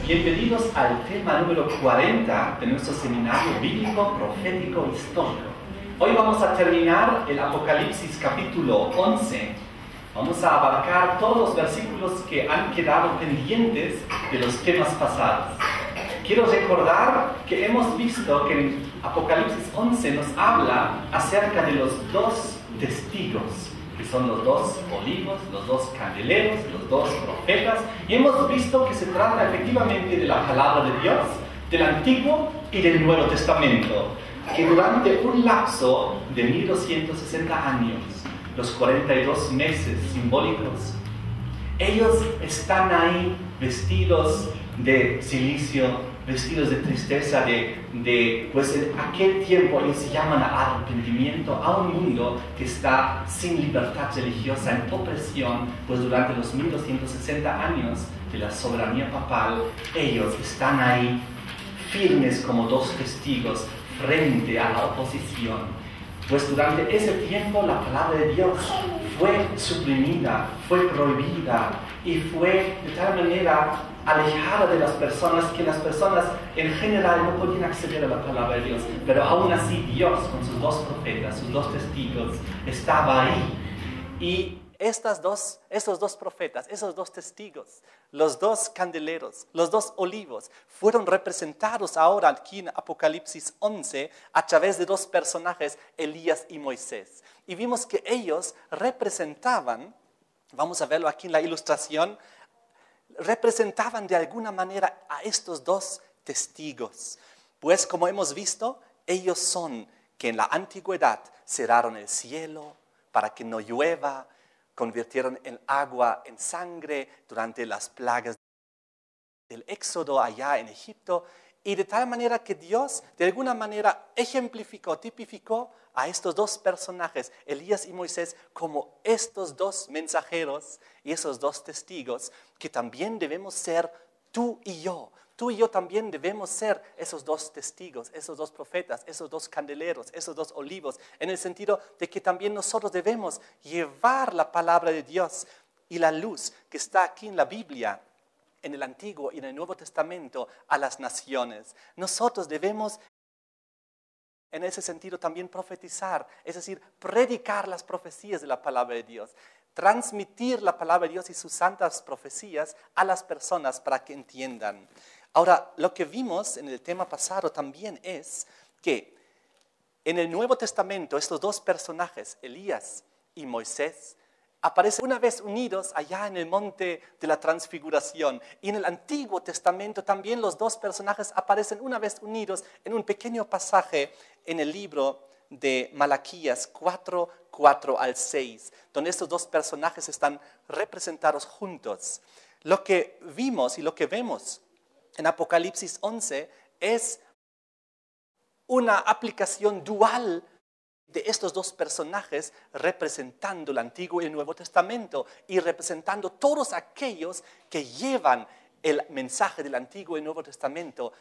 bienvenidos al tema número 40 de nuestro seminario bíblico, profético, histórico. Hoy vamos a terminar el Apocalipsis capítulo 11. Vamos a abarcar todos los versículos que han quedado pendientes de los temas pasados. Quiero recordar que hemos visto que en Apocalipsis 11 nos habla acerca de los dos testigos, que son los dos olivos, los dos candeleros, los dos profetas, y hemos visto que se trata efectivamente de la palabra de Dios, del Antiguo y del Nuevo Testamento, que durante un lapso de 1260 años, los 42 meses simbólicos, ellos están ahí vestidos de silicio, vestidos de tristeza, pues en aquel tiempo ellos se llaman a arrepentimiento a un mundo que está sin libertad religiosa, en opresión, pues durante los 1260 años de la soberanía papal, ellos están ahí firmes como dos testigos frente a la oposición. Pues durante ese tiempo la palabra de Dios fue suprimida, fue prohibida y fue de tal manera alejada de las personas que las personas en general no podían acceder a la palabra de Dios. Pero aún así Dios con sus dos profetas, sus dos testigos, estaba ahí. Y esos dos profetas, esos dos testigos, los dos candeleros, los dos olivos, fueron representados ahora aquí en Apocalipsis 11 a través de dos personajes, Elías y Moisés. Y vimos que ellos representaban, vamos a verlo aquí en la ilustración, representaban de alguna manera a estos dos testigos. Pues como hemos visto, ellos son que en la antigüedad cerraron el cielo para que no llueva, convirtieron el agua en sangre durante las plagas del Éxodo allá en Egipto, y de tal manera que Dios de alguna manera ejemplificó, tipificó a estos dos personajes, Elías y Moisés, como estos dos mensajeros y esos dos testigos que también debemos ser tú y yo. Tú y yo también debemos ser esos dos testigos, esos dos profetas, esos dos candeleros, esos dos olivos, en el sentido de que también nosotros debemos llevar la palabra de Dios y la luz que está aquí en la Biblia, en el Antiguo y en el Nuevo Testamento, a las naciones. Nosotros debemos, en ese sentido, también profetizar, es decir, predicar las profecías de la palabra de Dios, transmitir la palabra de Dios y sus santas profecías a las personas para que entiendan. Ahora, lo que vimos en el tema pasado también es que en el Nuevo Testamento estos dos personajes, Elías y Moisés, aparecen una vez unidos allá en el monte de la Transfiguración. Y en el Antiguo Testamento también los dos personajes aparecen una vez unidos en un pequeño pasaje en el libro de Malaquías 4 al 6, donde estos dos personajes están representados juntos. Lo que vimos y lo que vemos en Apocalipsis 11 es una aplicación dual de estos dos personajes representando el Antiguo y el Nuevo Testamento y representando todos aquellos que llevan el mensaje del Antiguo y Nuevo Testamento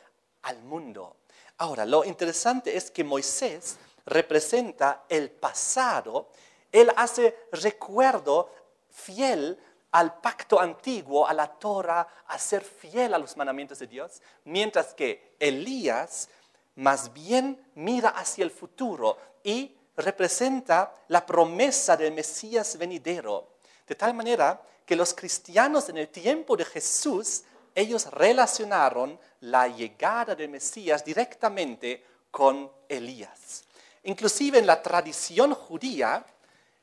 al mundo. Ahora, lo interesante es que Moisés representa el pasado. Él hace recuerdo fiel al pacto antiguo, a la Torah, a ser fiel a los mandamientos de Dios, mientras que Elías más bien mira hacia el futuro y representa la promesa del Mesías venidero. De tal manera que los cristianos en el tiempo de Jesús, ellos relacionaron la llegada del Mesías directamente con Elías. Inclusive en la tradición judía,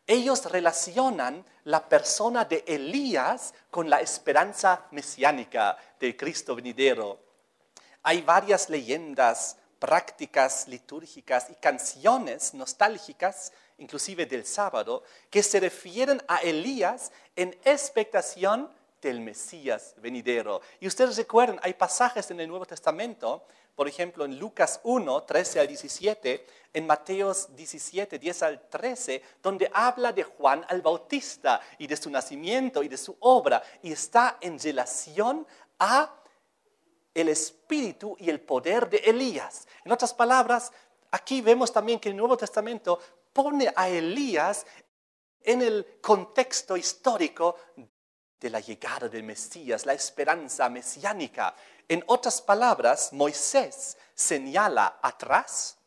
ellos relacionan la persona de Elías con la esperanza mesiánica del Cristo venidero. Hay varias leyendas, prácticas litúrgicas y canciones nostálgicas, inclusive del sábado, que se refieren a Elías en expectación del Mesías venidero. Y ustedes recuerdan, hay pasajes en el Nuevo Testamento, por ejemplo en Lucas 1, 13 al 17, en Mateos 17, 10 al 13, donde habla de Juan el Bautista y de su nacimiento y de su obra, y está en relación a el espíritu y el poder de Elías. En otras palabras, aquí vemos también que el Nuevo Testamento pone a Elías en el contexto histórico de la llegada del Mesías, la esperanza mesiánica. En otras palabras, Moisés señala atrás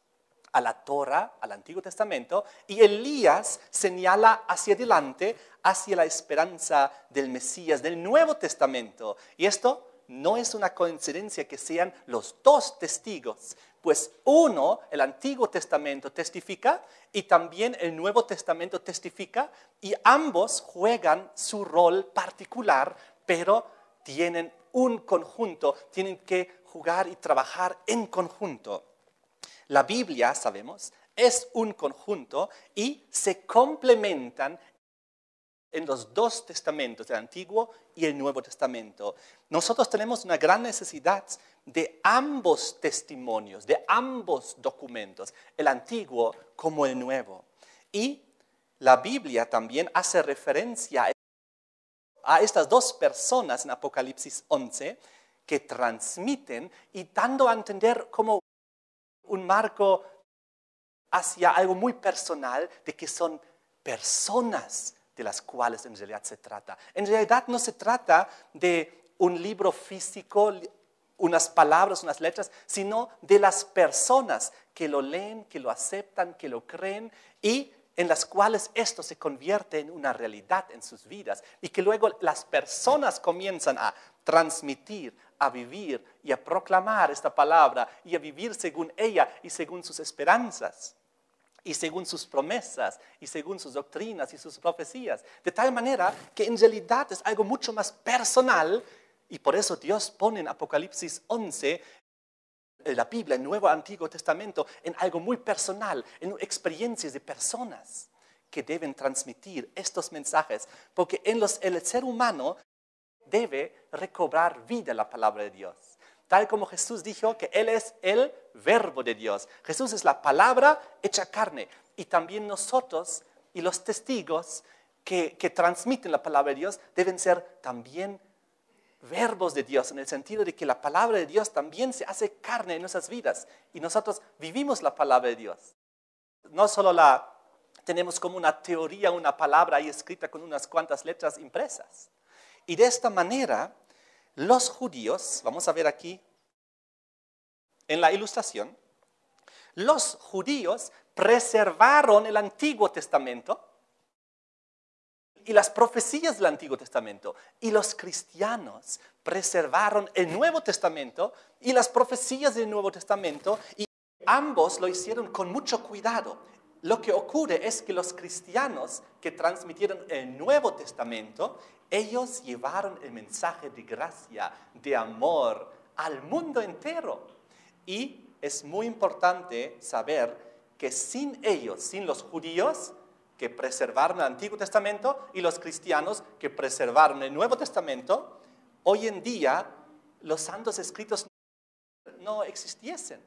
a la Torá, al Antiguo Testamento, y Elías señala hacia adelante, hacia la esperanza del Mesías, del Nuevo Testamento. Y esto no es una coincidencia que sean los dos testigos, pues uno, el Antiguo Testamento, testifica y también el Nuevo Testamento testifica, y ambos juegan su rol particular, pero tienen un conjunto, tienen que jugar y trabajar en conjunto. La Biblia, sabemos, es un conjunto y se complementan en los dos testamentos, el Antiguo y el Nuevo Testamento. Nosotros tenemos una gran necesidad de ambos testimonios, de ambos documentos, el Antiguo como el Nuevo. Y la Biblia también hace referencia a estas dos personas en Apocalipsis 11 que transmiten y dando a entender como un marco hacia algo muy personal de que son personas de las cuales en realidad se trata. En realidad no se trata de un libro físico, unas palabras, unas letras, sino de las personas que lo leen, que lo aceptan, que lo creen y en las cuales esto se convierte en una realidad en sus vidas y que luego las personas comienzan a transmitir, a vivir y a proclamar esta palabra y a vivir según ella y según sus esperanzas y según sus promesas y según sus doctrinas y sus profecías. De tal manera que en realidad es algo mucho más personal y por eso Dios pone en Apocalipsis 11 la Biblia, el Nuevo Antiguo Testamento, en algo muy personal, en experiencias de personas que deben transmitir estos mensajes, porque el ser humano debe recobrar vida en la palabra de Dios. Tal como Jesús dijo que Él es el verbo de Dios. Jesús es la palabra hecha carne. Y también nosotros y los testigos que transmiten la palabra de Dios deben ser también verbos de Dios, en el sentido de que la palabra de Dios también se hace carne en nuestras vidas. Y nosotros vivimos la palabra de Dios. No solo la tenemos como una teoría, una palabra ahí escrita con unas cuantas letras impresas. Y de esta manera, los judíos, vamos a ver aquí en la ilustración, los judíos preservaron el Antiguo Testamento y las profecías del Antiguo Testamento. Y los cristianos preservaron el Nuevo Testamento y las profecías del Nuevo Testamento. Y ambos lo hicieron con mucho cuidado. Lo que ocurre es que los cristianos que transmitieron el Nuevo Testamento, ellos llevaron el mensaje de gracia, de amor al mundo entero. Y es muy importante saber que sin ellos, sin los judíos que preservaron el Antiguo Testamento y los cristianos que preservaron el Nuevo Testamento, hoy en día los santos escritos no existiesen.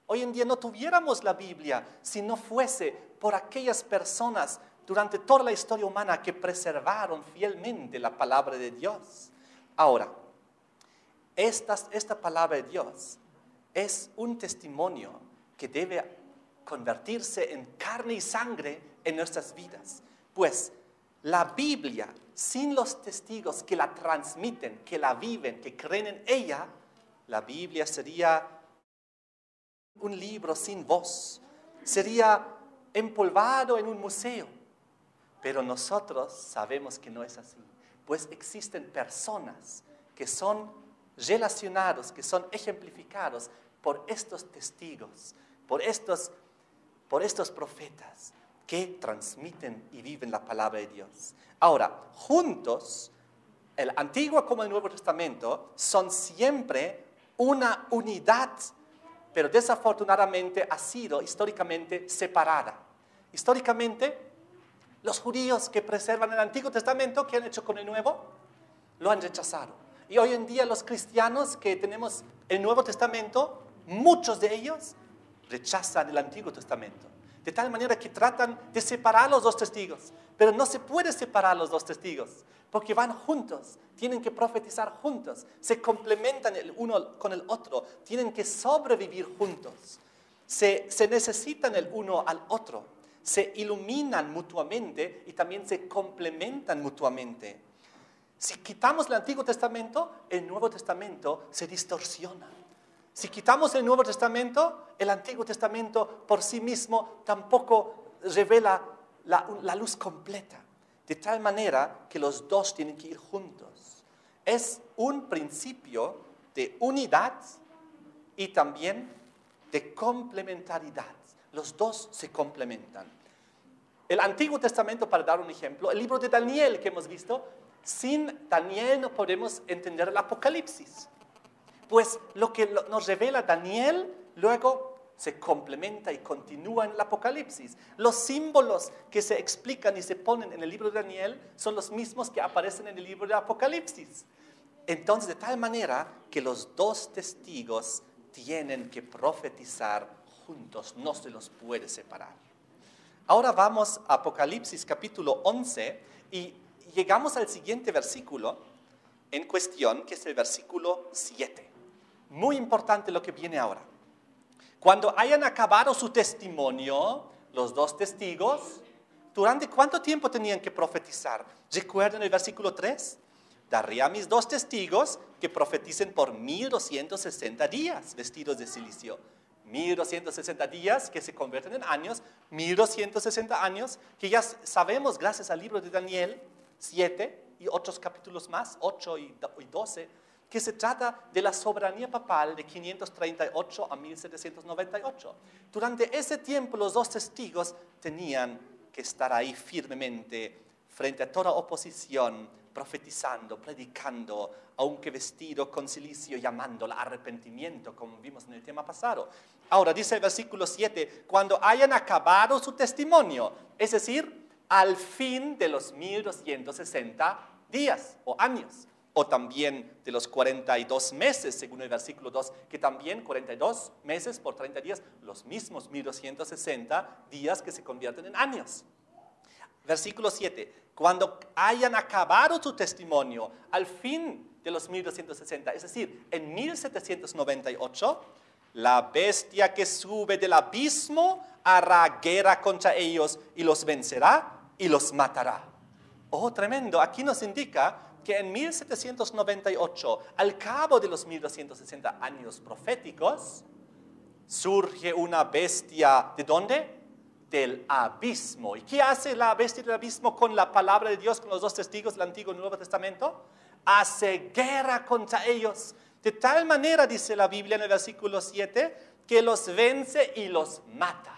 Hoy en día no tuviéramos la Biblia si no fuese por aquellas personas durante toda la historia humana que preservaron fielmente la palabra de Dios. Ahora, esta palabra de Dios es un testimonio que debe convertirse en carne y sangre en nuestras vidas. Pues la Biblia, sin los testigos que la transmiten, que la viven, que creen en ella, la Biblia sería un libro sin voz, sería empolvado en un museo. Pero nosotros sabemos que no es así, pues existen personas que son relacionados, que son ejemplificados por estos testigos, por estos profetas que transmiten y viven la palabra de Dios. Ahora, juntos, el Antiguo como el Nuevo Testamento son siempre una unidad, pero desafortunadamente ha sido históricamente separada. Históricamente, los judíos que preservan el Antiguo Testamento, ¿qué han hecho con el Nuevo? Lo han rechazado. Y hoy en día los cristianos que tenemos el Nuevo Testamento, muchos de ellos rechazan el Antiguo Testamento. De tal manera que tratan de separar los dos testigos. Pero no se puede separar los dos testigos, porque van juntos, tienen que profetizar juntos, se complementan el uno con el otro, tienen que sobrevivir juntos, se necesitan el uno al otro, se iluminan mutuamente y también se complementan mutuamente. Si quitamos el Antiguo Testamento, el Nuevo Testamento se distorsiona. Si quitamos el Nuevo Testamento, el Antiguo Testamento por sí mismo tampoco revela la luz completa. De tal manera que los dos tienen que ir juntos. Es un principio de unidad y también de complementariedad. Los dos se complementan. El Antiguo Testamento, para dar un ejemplo, el libro de Daniel que hemos visto, sin Daniel no podemos entender el Apocalipsis. Pues lo que nos revela Daniel luego se complementa y continúa en el Apocalipsis. Los símbolos que se explican y se ponen en el libro de Daniel son los mismos que aparecen en el libro de Apocalipsis. Entonces, de tal manera que los dos testigos tienen que profetizar juntos, no se los puede separar. Ahora vamos a Apocalipsis capítulo 11 y llegamos al siguiente versículo en cuestión, que es el versículo 7. Muy importante lo que viene ahora. Cuando hayan acabado su testimonio, los dos testigos, ¿durante cuánto tiempo tenían que profetizar? ¿Recuerdan el versículo 3? Daré a mis dos testigos que profeticen por 1260 días vestidos de cilicio. 1260 días que se convierten en años, 1260 años que ya sabemos gracias al libro de Daniel 7 y otros capítulos más, 8 y 12, que se trata de la soberanía papal de 538 a 1798. Durante ese tiempo los dos testigos tenían que estar ahí firmemente frente a toda oposición, profetizando, predicando, aunque vestido con cilicio, llamando al arrepentimiento, como vimos en el tema pasado. Ahora dice el versículo 7, cuando hayan acabado su testimonio, es decir, al fin de los 1260 días o años, o también de los 42 meses, según el versículo 2, que también 42 meses por 30 días, los mismos 1260 días que se convierten en años. Versículo 7, cuando hayan acabado su testimonio al fin de los 1260, es decir, en 1798, la bestia que sube del abismo hará guerra contra ellos y los vencerá y los matará. Oh, tremendo. Aquí nos indica que en 1798, al cabo de los 1260 años proféticos, surge una bestia, ¿de dónde? Del abismo. ¿Y qué hace la bestia del abismo con la palabra de Dios, con los dos testigos del Antiguo y Nuevo Testamento? Hace guerra contra ellos. De tal manera, dice la Biblia en el versículo 7, que los vence y los mata.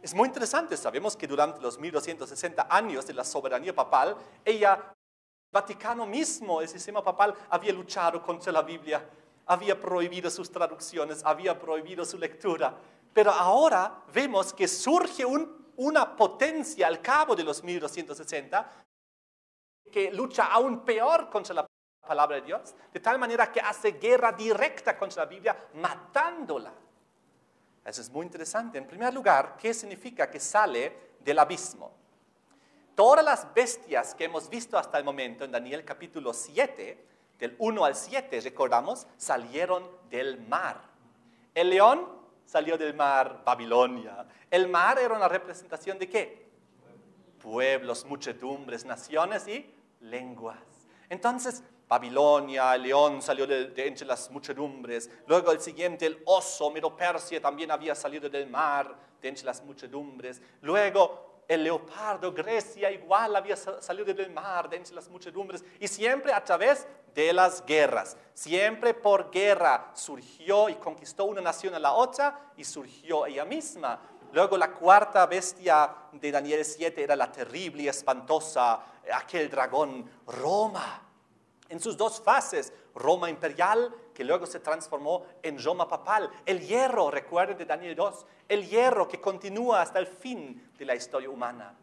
Es muy interesante, sabemos que durante los 1260 años de la soberanía papal, el Vaticano mismo, el sistema papal, había luchado contra la Biblia, había prohibido sus traducciones, había prohibido su lectura. Pero ahora vemos que surge una potencia al cabo de los 1260 que lucha aún peor contra la palabra de Dios, de tal manera que hace guerra directa contra la Biblia, matándola. Eso es muy interesante. En primer lugar, ¿qué significa que sale del abismo? Todas las bestias que hemos visto hasta el momento en Daniel capítulo 7, del 1 al 7, recordamos, salieron del mar. El león salió del mar, Babilonia. El mar era una representación de ¿qué? Pueblos, muchedumbres, naciones y lenguas. Entonces, Babilonia, el león salió de entre las muchedumbres. Luego el siguiente, el oso, Medo-Persia, también había salido del mar, de entre las muchedumbres. Luego el leopardo, Grecia, igual había salido del mar, de entre las muchedumbres. Y siempre a través de las guerras. Siempre por guerra surgió y conquistó una nación a la otra y surgió ella misma. Luego la cuarta bestia de Daniel 7 era la terrible y espantosa, aquel dragón, Roma. En sus dos fases, Roma imperial, que luego se transformó en Roma papal. El hierro, recuerden de Daniel 2, el hierro que continúa hasta el fin de la historia humana.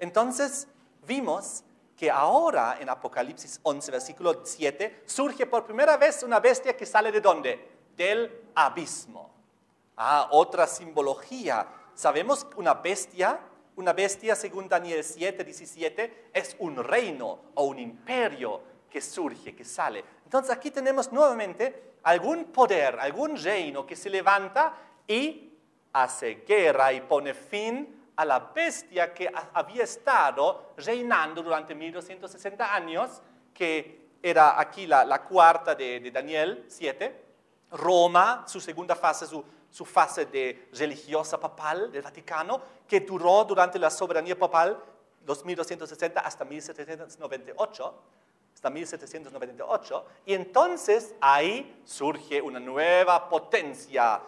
Entonces, vimos que ahora en Apocalipsis 11, versículo 7, surge por primera vez una bestia que sale ¿de dónde? Del abismo. Otra simbología. Sabemos que una bestia según Daniel 7, 17, es un reino o un imperio que surge, que sale. Entonces aquí tenemos nuevamente algún poder, algún reino que se levanta y hace guerra y pone fin a la bestia que había estado reinando durante 1260 años, que era aquí la cuarta de Daniel 7, Roma, su segunda fase, su fase de religiosa papal del Vaticano, que duró durante la soberanía papal 2260 hasta 1798, y entonces ahí surge una nueva potencia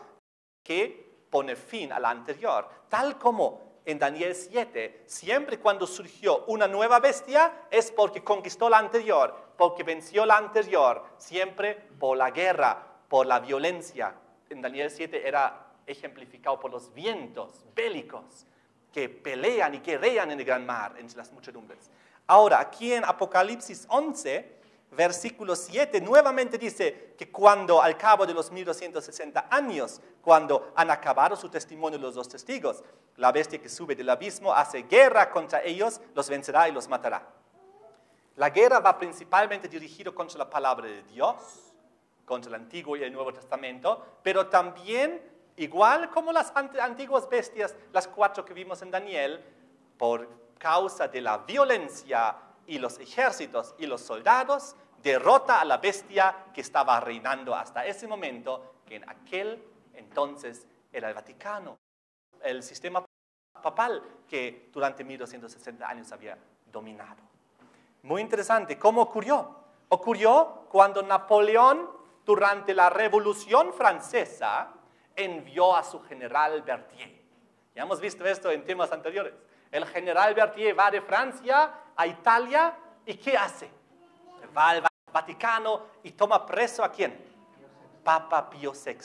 que pone fin a la anterior, tal como en Daniel 7, siempre cuando surgió una nueva bestia es porque conquistó la anterior, porque venció la anterior, siempre por la guerra, por la violencia. En Daniel 7 era ejemplificado por los vientos bélicos que pelean y guerrean en el gran mar, entre las muchedumbres. Ahora, aquí en Apocalipsis 11, versículo 7, nuevamente dice que cuando al cabo de los 1260 años, cuando han acabado su testimonio los dos testigos, la bestia que sube del abismo hace guerra contra ellos, los vencerá y los matará. La guerra va principalmente dirigida contra la palabra de Dios, contra el Antiguo y el Nuevo Testamento, pero también, igual como las antiguas bestias, las 4 que vimos en Daniel, por causa de la violencia y los ejércitos y los soldados, derrota a la bestia que estaba reinando hasta ese momento, que en aquel entonces era el Vaticano, el sistema papal que durante 1260 años había dominado. Muy interesante, ¿cómo ocurrió? Ocurrió cuando Napoleón, durante la Revolución Francesa, envió a su general Berthier. Ya hemos visto esto en temas anteriores. El general Berthier va de Francia a Italia y ¿qué hace? Va al Vaticano y toma preso ¿a quién? Papa Pío VI.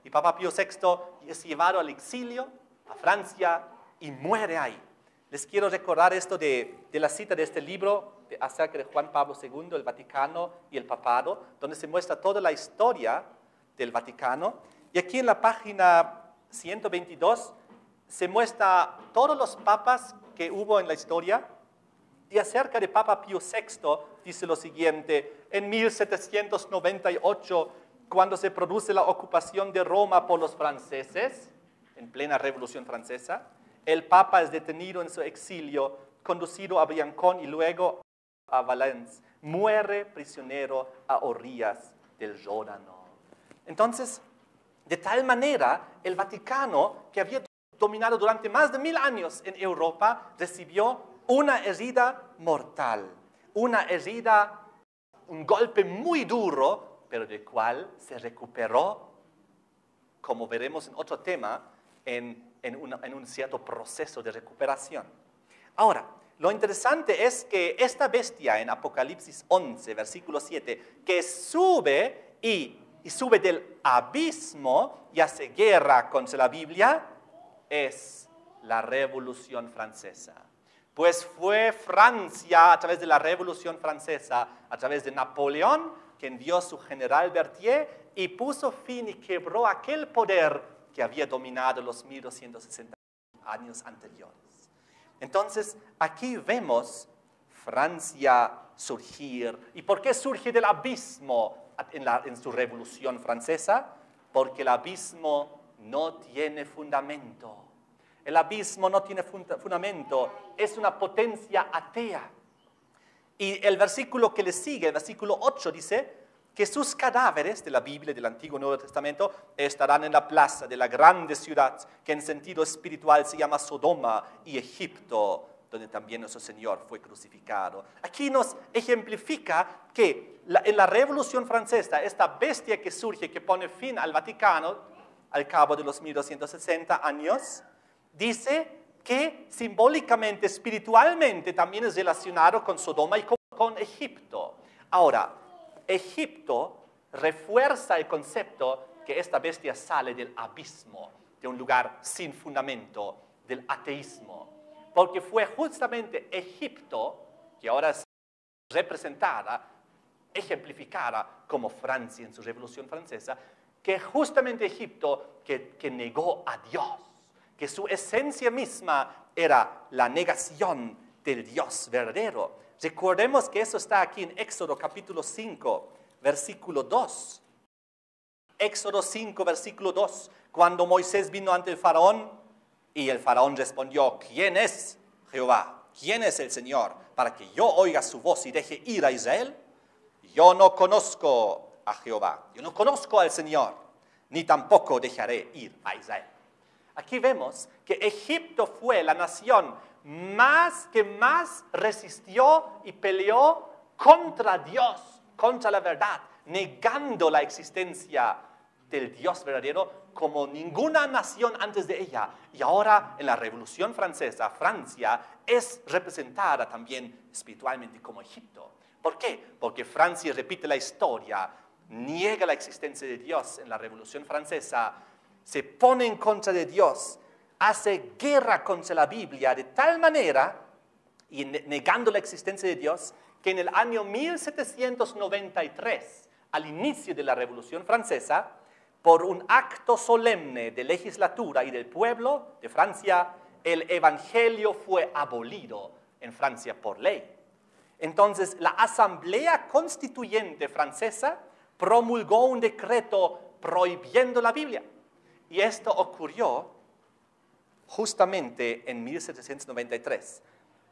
Y Papa Pío VI es llevado al exilio a Francia y muere ahí. Les quiero recordar esto de la cita de este libro acerca de Juan Pablo II, el Vaticano y el Papado, donde se muestra toda la historia del Vaticano. Y aquí en la página 122 se muestra todos los papas que hubo en la historia. Y acerca de Papa Pío VI dice lo siguiente: en 1798, cuando se produce la ocupación de Roma por los franceses, en plena Revolución Francesa, el Papa es detenido en su exilio, conducido a Briancón y luego a Valence. Muere prisionero a orillas del Ródano. Entonces, de tal manera, el Vaticano, que había dominado durante más de 1000 años en Europa, recibió una herida mortal, una herida, un golpe muy duro, pero del cual se recuperó, como veremos en otro tema, en un cierto proceso de recuperación. Ahora, lo interesante es que esta bestia en Apocalipsis 11, versículo 7, que sube y sube del abismo y hace guerra contra la Biblia, es la Revolución Francesa. Pues fue Francia, a través de la Revolución Francesa, a través de Napoleón, que envió su general Berthier y puso fin y quebró aquel poder que había dominado los 1260 años anteriores. Entonces, aquí vemos Francia surgir. ¿Y por qué surge del abismo en su Revolución Francesa? Porque el abismo no tiene fundamento. El abismo no tiene fundamento, es una potencia atea. Y el versículo que le sigue, el versículo 8, dice que sus cadáveres de la Biblia, del Antiguo y Nuevo Testamento, estarán en la plaza de la grande ciudad, que en sentido espiritual se llama Sodoma y Egipto, donde también nuestro Señor fue crucificado. Aquí nos ejemplifica que en la Revolución Francesa, esta bestia que surge, que pone fin al Vaticano, al cabo de los 1260 años, dice que simbólicamente, espiritualmente, también es relacionado con Sodoma y con Egipto. Ahora, Egipto refuerza el concepto que esta bestia sale del abismo, de un lugar sin fundamento, del ateísmo. Porque fue justamente Egipto, que ahora es representada, ejemplificada como Francia en su Revolución Francesa, que justamente Egipto que negó a Dios, que su esencia misma era la negación del Dios verdadero. Recordemos que eso está aquí en Éxodo capítulo 5, versículo 2. Éxodo 5, versículo 2. Cuando Moisés vino ante el faraón, y el faraón respondió: ¿quién es Jehová? ¿Quién es el Señor? Para que yo oiga su voz y deje ir a Israel. yo no conozco a Jehová, yo no conozco al Señor, ni tampoco dejaré ir a Israel. Aquí vemos que Egipto fue la nación que más resistió y peleó contra Dios, contra la verdad, negando la existencia del Dios verdadero como ninguna nación antes de ella. Y ahora en la Revolución Francesa, Francia es representada también espiritualmente como Egipto. ¿Por qué? Porque Francia repite la historia, niega la existencia de Dios en la Revolución Francesa, se pone en contra de Dios, hace guerra contra la Biblia de tal manera, y negando la existencia de Dios, que en el año 1793, al inicio de la Revolución Francesa, por un acto solemne de legislatura y del pueblo de Francia, el evangelio fue abolido en Francia por ley. Entonces, la Asamblea Constituyente francesa promulgó un decreto prohibiendo la Biblia. Y esto ocurrió justamente en 1793.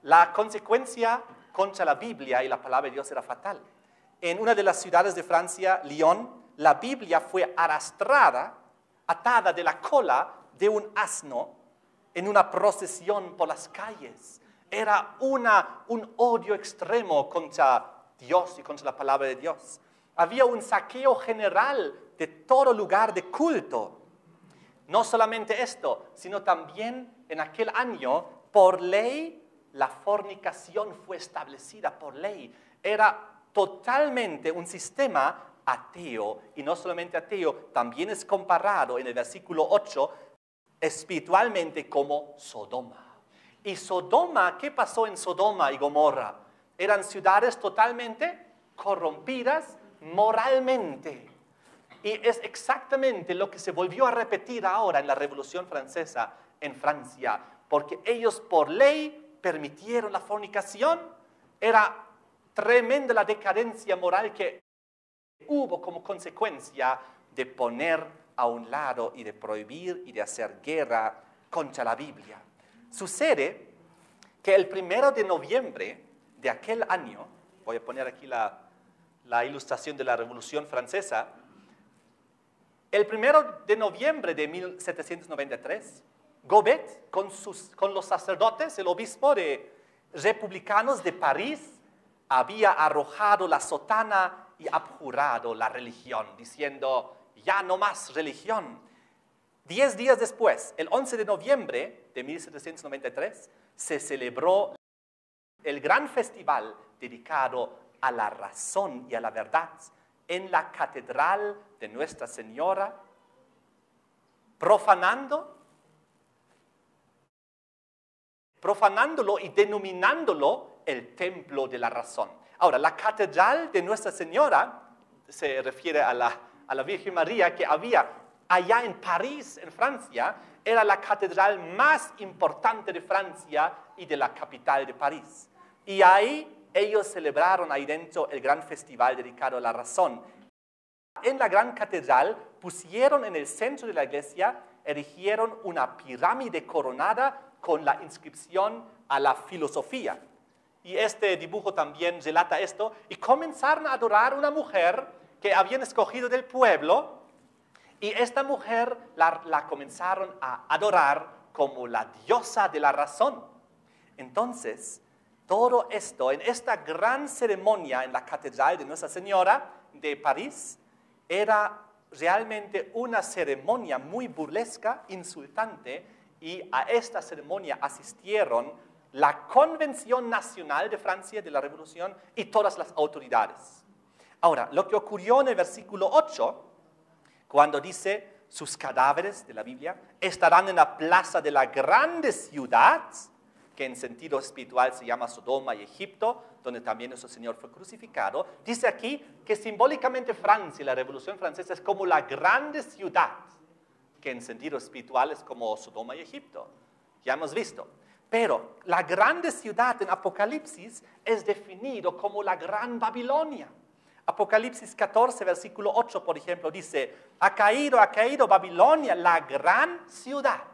La consecuencia contra la Biblia y la palabra de Dios era fatal. En una de las ciudades de Francia, Lyon, la Biblia fue arrastrada, atada de la cola de un asno en una procesión por las calles. Era un odio extremo contra Dios y contra la palabra de Dios. Había un saqueo general de todo lugar de culto. No solamente esto, sino también en aquel año, por ley, la fornicación fue establecida por ley. Era totalmente un sistema ateo, y no solamente ateo, también es comparado en el versículo 8 espiritualmente como Sodoma. Y Sodoma, ¿qué pasó en Sodoma y Gomorra? Eran ciudades totalmente corrompidas moralmente. Y es exactamente lo que se volvió a repetir ahora en la Revolución Francesa en Francia, porque ellos por ley permitieron la fornicación. Era tremenda la decadencia moral que hubo como consecuencia de poner a un lado y de prohibir y de hacer guerra contra la Biblia. Sucede que el 1 de noviembre de aquel año, voy a poner aquí la ilustración de la Revolución Francesa, el 1 de noviembre de 1793, Gobet, con los sacerdotes, el obispo de republicanos de París, había arrojado la sotana y abjurado la religión, diciendo, ya no más religión. 10 días después, el 11 de noviembre de 1793, se celebró el gran festival dedicado a la razón y a la verdad en la catedral de Nuestra Señora, profanándolo y denominándolo el templo de la razón. Ahora, la catedral de Nuestra Señora se refiere a la Virgen María que había allá en París, en Francia, era la catedral más importante de Francia y de la capital de París. Y ahí ellos celebraron ahí dentro el gran festival dedicado a la razón. En la gran catedral pusieron en el centro de la iglesia, erigieron una pirámide coronada con la inscripción a la filosofía. Y este dibujo también relata esto. Y comenzaron a adorar a una mujer que habían escogido del pueblo. Y esta mujer la comenzaron a adorar como la diosa de la razón. Entonces, todo esto, en esta gran ceremonia en la catedral de Nuestra Señora de París, era realmente una ceremonia muy burlesca, insultante, y a esta ceremonia asistieron la Convención Nacional de Francia de la Revolución y todas las autoridades. Ahora, lo que ocurrió en el versículo 8, cuando dice, sus cadáveres de la Biblia estarán en la plaza de la grande ciudad, que en sentido espiritual se llama Sodoma y Egipto, donde también nuestro Señor fue crucificado. Dice aquí que simbólicamente Francia, la Revolución Francesa, es como la grande ciudad, que en sentido espiritual es como Sodoma y Egipto. Ya hemos visto. Pero la grande ciudad en Apocalipsis es definido como la gran Babilonia. Apocalipsis 14, versículo 8, por ejemplo, dice, ha caído Babilonia, la gran ciudad.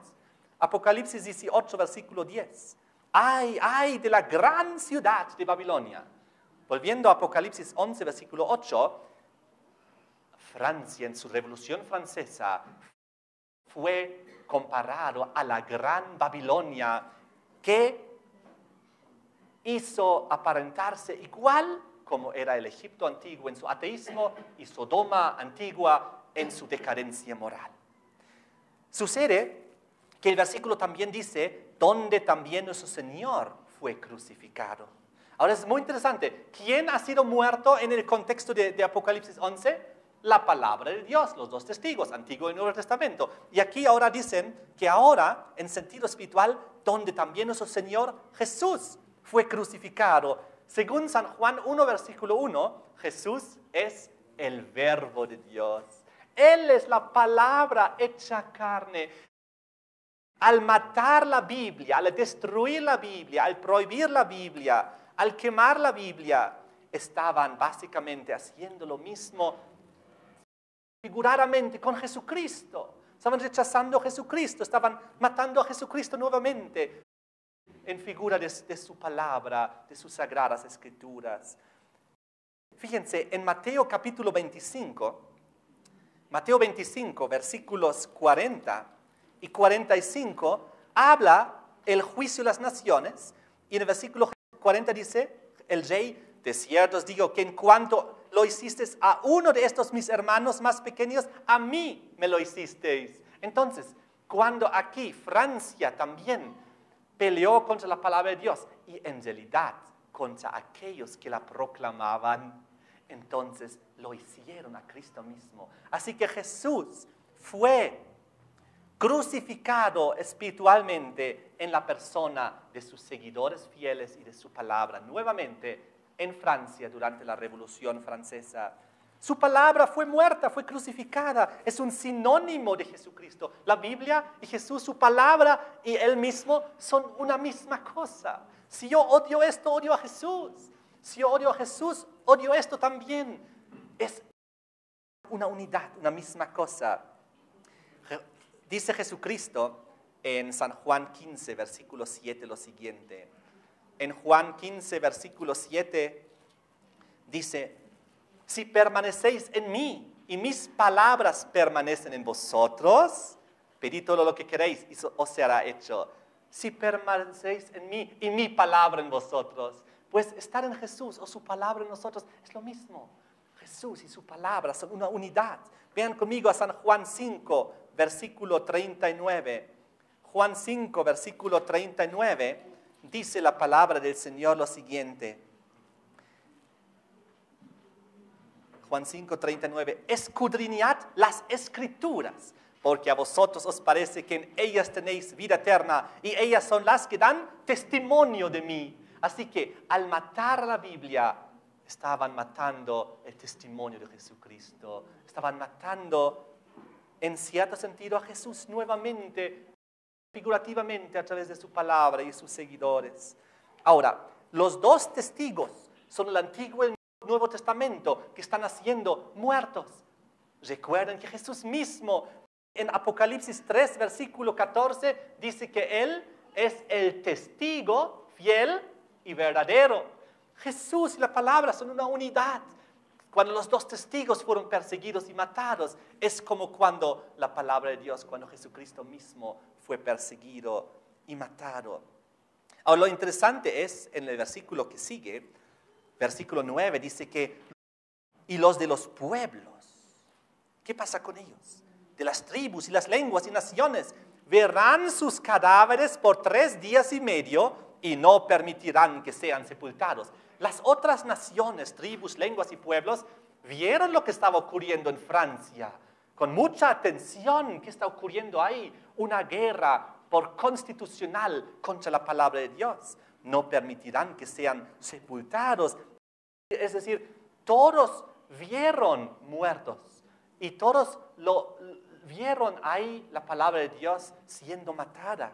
Apocalipsis 18, versículo 10. Ay de la gran ciudad de Babilonia. Volviendo a Apocalipsis 11, versículo 8, Francia en su Revolución Francesa fue comparado a la gran Babilonia que hizo aparentarse igual como era el Egipto antiguo en su ateísmo y Sodoma antigua en su decadencia moral. Sucede que el versículo también dice, donde también nuestro Señor fue crucificado. Ahora es muy interesante, ¿quién ha sido muerto en el contexto de Apocalipsis 11? La palabra de Dios, los dos testigos, Antiguo y Nuevo Testamento. Y aquí ahora dicen que ahora, en sentido espiritual, donde también nuestro Señor Jesús fue crucificado. Según San Juan 1, versículo 1, Jesús es el Verbo de Dios. Él es la palabra hecha carne. Al matar la Biblia, al destruir la Biblia, al prohibir la Biblia, al quemar la Biblia, estaban básicamente haciendo lo mismo figuradamente con Jesucristo. Estaban rechazando a Jesucristo, estaban matando a Jesucristo nuevamente en figura de su palabra, de sus sagradas escrituras. Fíjense, en Mateo capítulo 25, versículos 40 y 45, habla el juicio de las naciones, y en el versículo 40 dice, el rey, de cierto os digo que en cuanto lo hicisteis a uno de estos mis hermanos más pequeños, a mí me lo hicisteis. Entonces, cuando aquí Francia también peleó contra la palabra de Dios y en realidad contra aquellos que la proclamaban, entonces lo hicieron a Cristo mismo. Así que Jesús fue crucificado espiritualmente en la persona de sus seguidores fieles y de su palabra, nuevamente en Francia durante la Revolución Francesa. Su palabra fue muerta, fue crucificada, es un sinónimo de Jesucristo. La Biblia y Jesús, su palabra y Él mismo son una misma cosa. Si yo odio esto, odio a Jesús. Si yo odio a Jesús, odio esto también. Es una unidad, una misma cosa. Dice Jesucristo en San Juan 15, versículo 7, lo siguiente. En Juan 15, versículo 7, dice, si permanecéis en mí y mis palabras permanecen en vosotros, pedid todo lo que queréis y os será hecho. Si permanecéis en mí y mi palabra en vosotros, pues estar en Jesús o su palabra en nosotros es lo mismo. Jesús y su palabra son una unidad. Vean conmigo a San Juan 5, versículo 39. Juan 5, versículo 39, dice la palabra del Señor lo siguiente. Juan 5, 39. Escudriñad las Escrituras, porque a vosotros os parece que en ellas tenéis vida eterna, y ellas son las que dan testimonio de mí. Así que al matar la Biblia, estaban matando el testimonio de Jesucristo. Estaban matando, en cierto sentido, a Jesús nuevamente, figurativamente, a través de su palabra y sus seguidores. Ahora, los dos testigos son el Antiguo y el Nuevo Testamento que están haciendo muertos. Recuerden que Jesús mismo, en Apocalipsis 3, versículo 14, dice que Él es el testigo fiel y verdadero. Jesús y la palabra son una unidad. Cuando los dos testigos fueron perseguidos y matados, es como cuando la palabra de Dios, cuando Jesucristo mismo fue perseguido y matado. Ahora, lo interesante es, en el versículo que sigue, versículo 9, dice que, y los de los pueblos, ¿qué pasa con ellos? De las tribus y las lenguas y naciones, verán sus cadáveres por 3 días y medio y no permitirán que sean sepultados. Las otras naciones, tribus, lenguas y pueblos vieron lo que estaba ocurriendo en Francia con mucha atención. ¿Qué está ocurriendo ahí? Una guerra por constitucional contra la palabra de Dios. No permitirán que sean sepultados. Es decir, todos vieron muertos y todos vieron ahí la palabra de Dios siendo matada.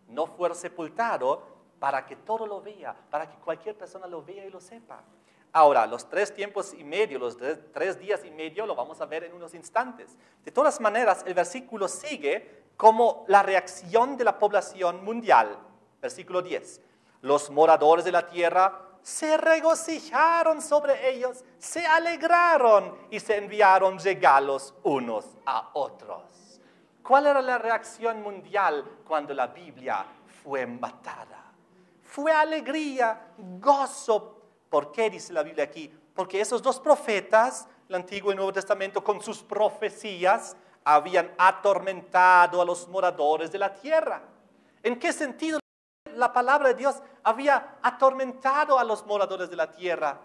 No fue sepultado para que todo lo vea, para que cualquier persona lo vea y lo sepa. Ahora, los 3 tiempos y medio, los 3 días y medio, lo vamos a ver en unos instantes. De todas maneras, el versículo sigue como la reacción de la población mundial. Versículo 10. Los moradores de la tierra se regocijaron sobre ellos, se alegraron y se enviaron regalos unos a otros. ¿Cuál era la reacción mundial cuando la Biblia fue matada? Fue alegría, gozo. ¿Por qué dice la Biblia aquí? Porque esos dos profetas, el Antiguo y Nuevo Testamento, con sus profecías, habían atormentado a los moradores de la tierra. ¿En qué sentido la palabra de Dios había atormentado a los moradores de la tierra?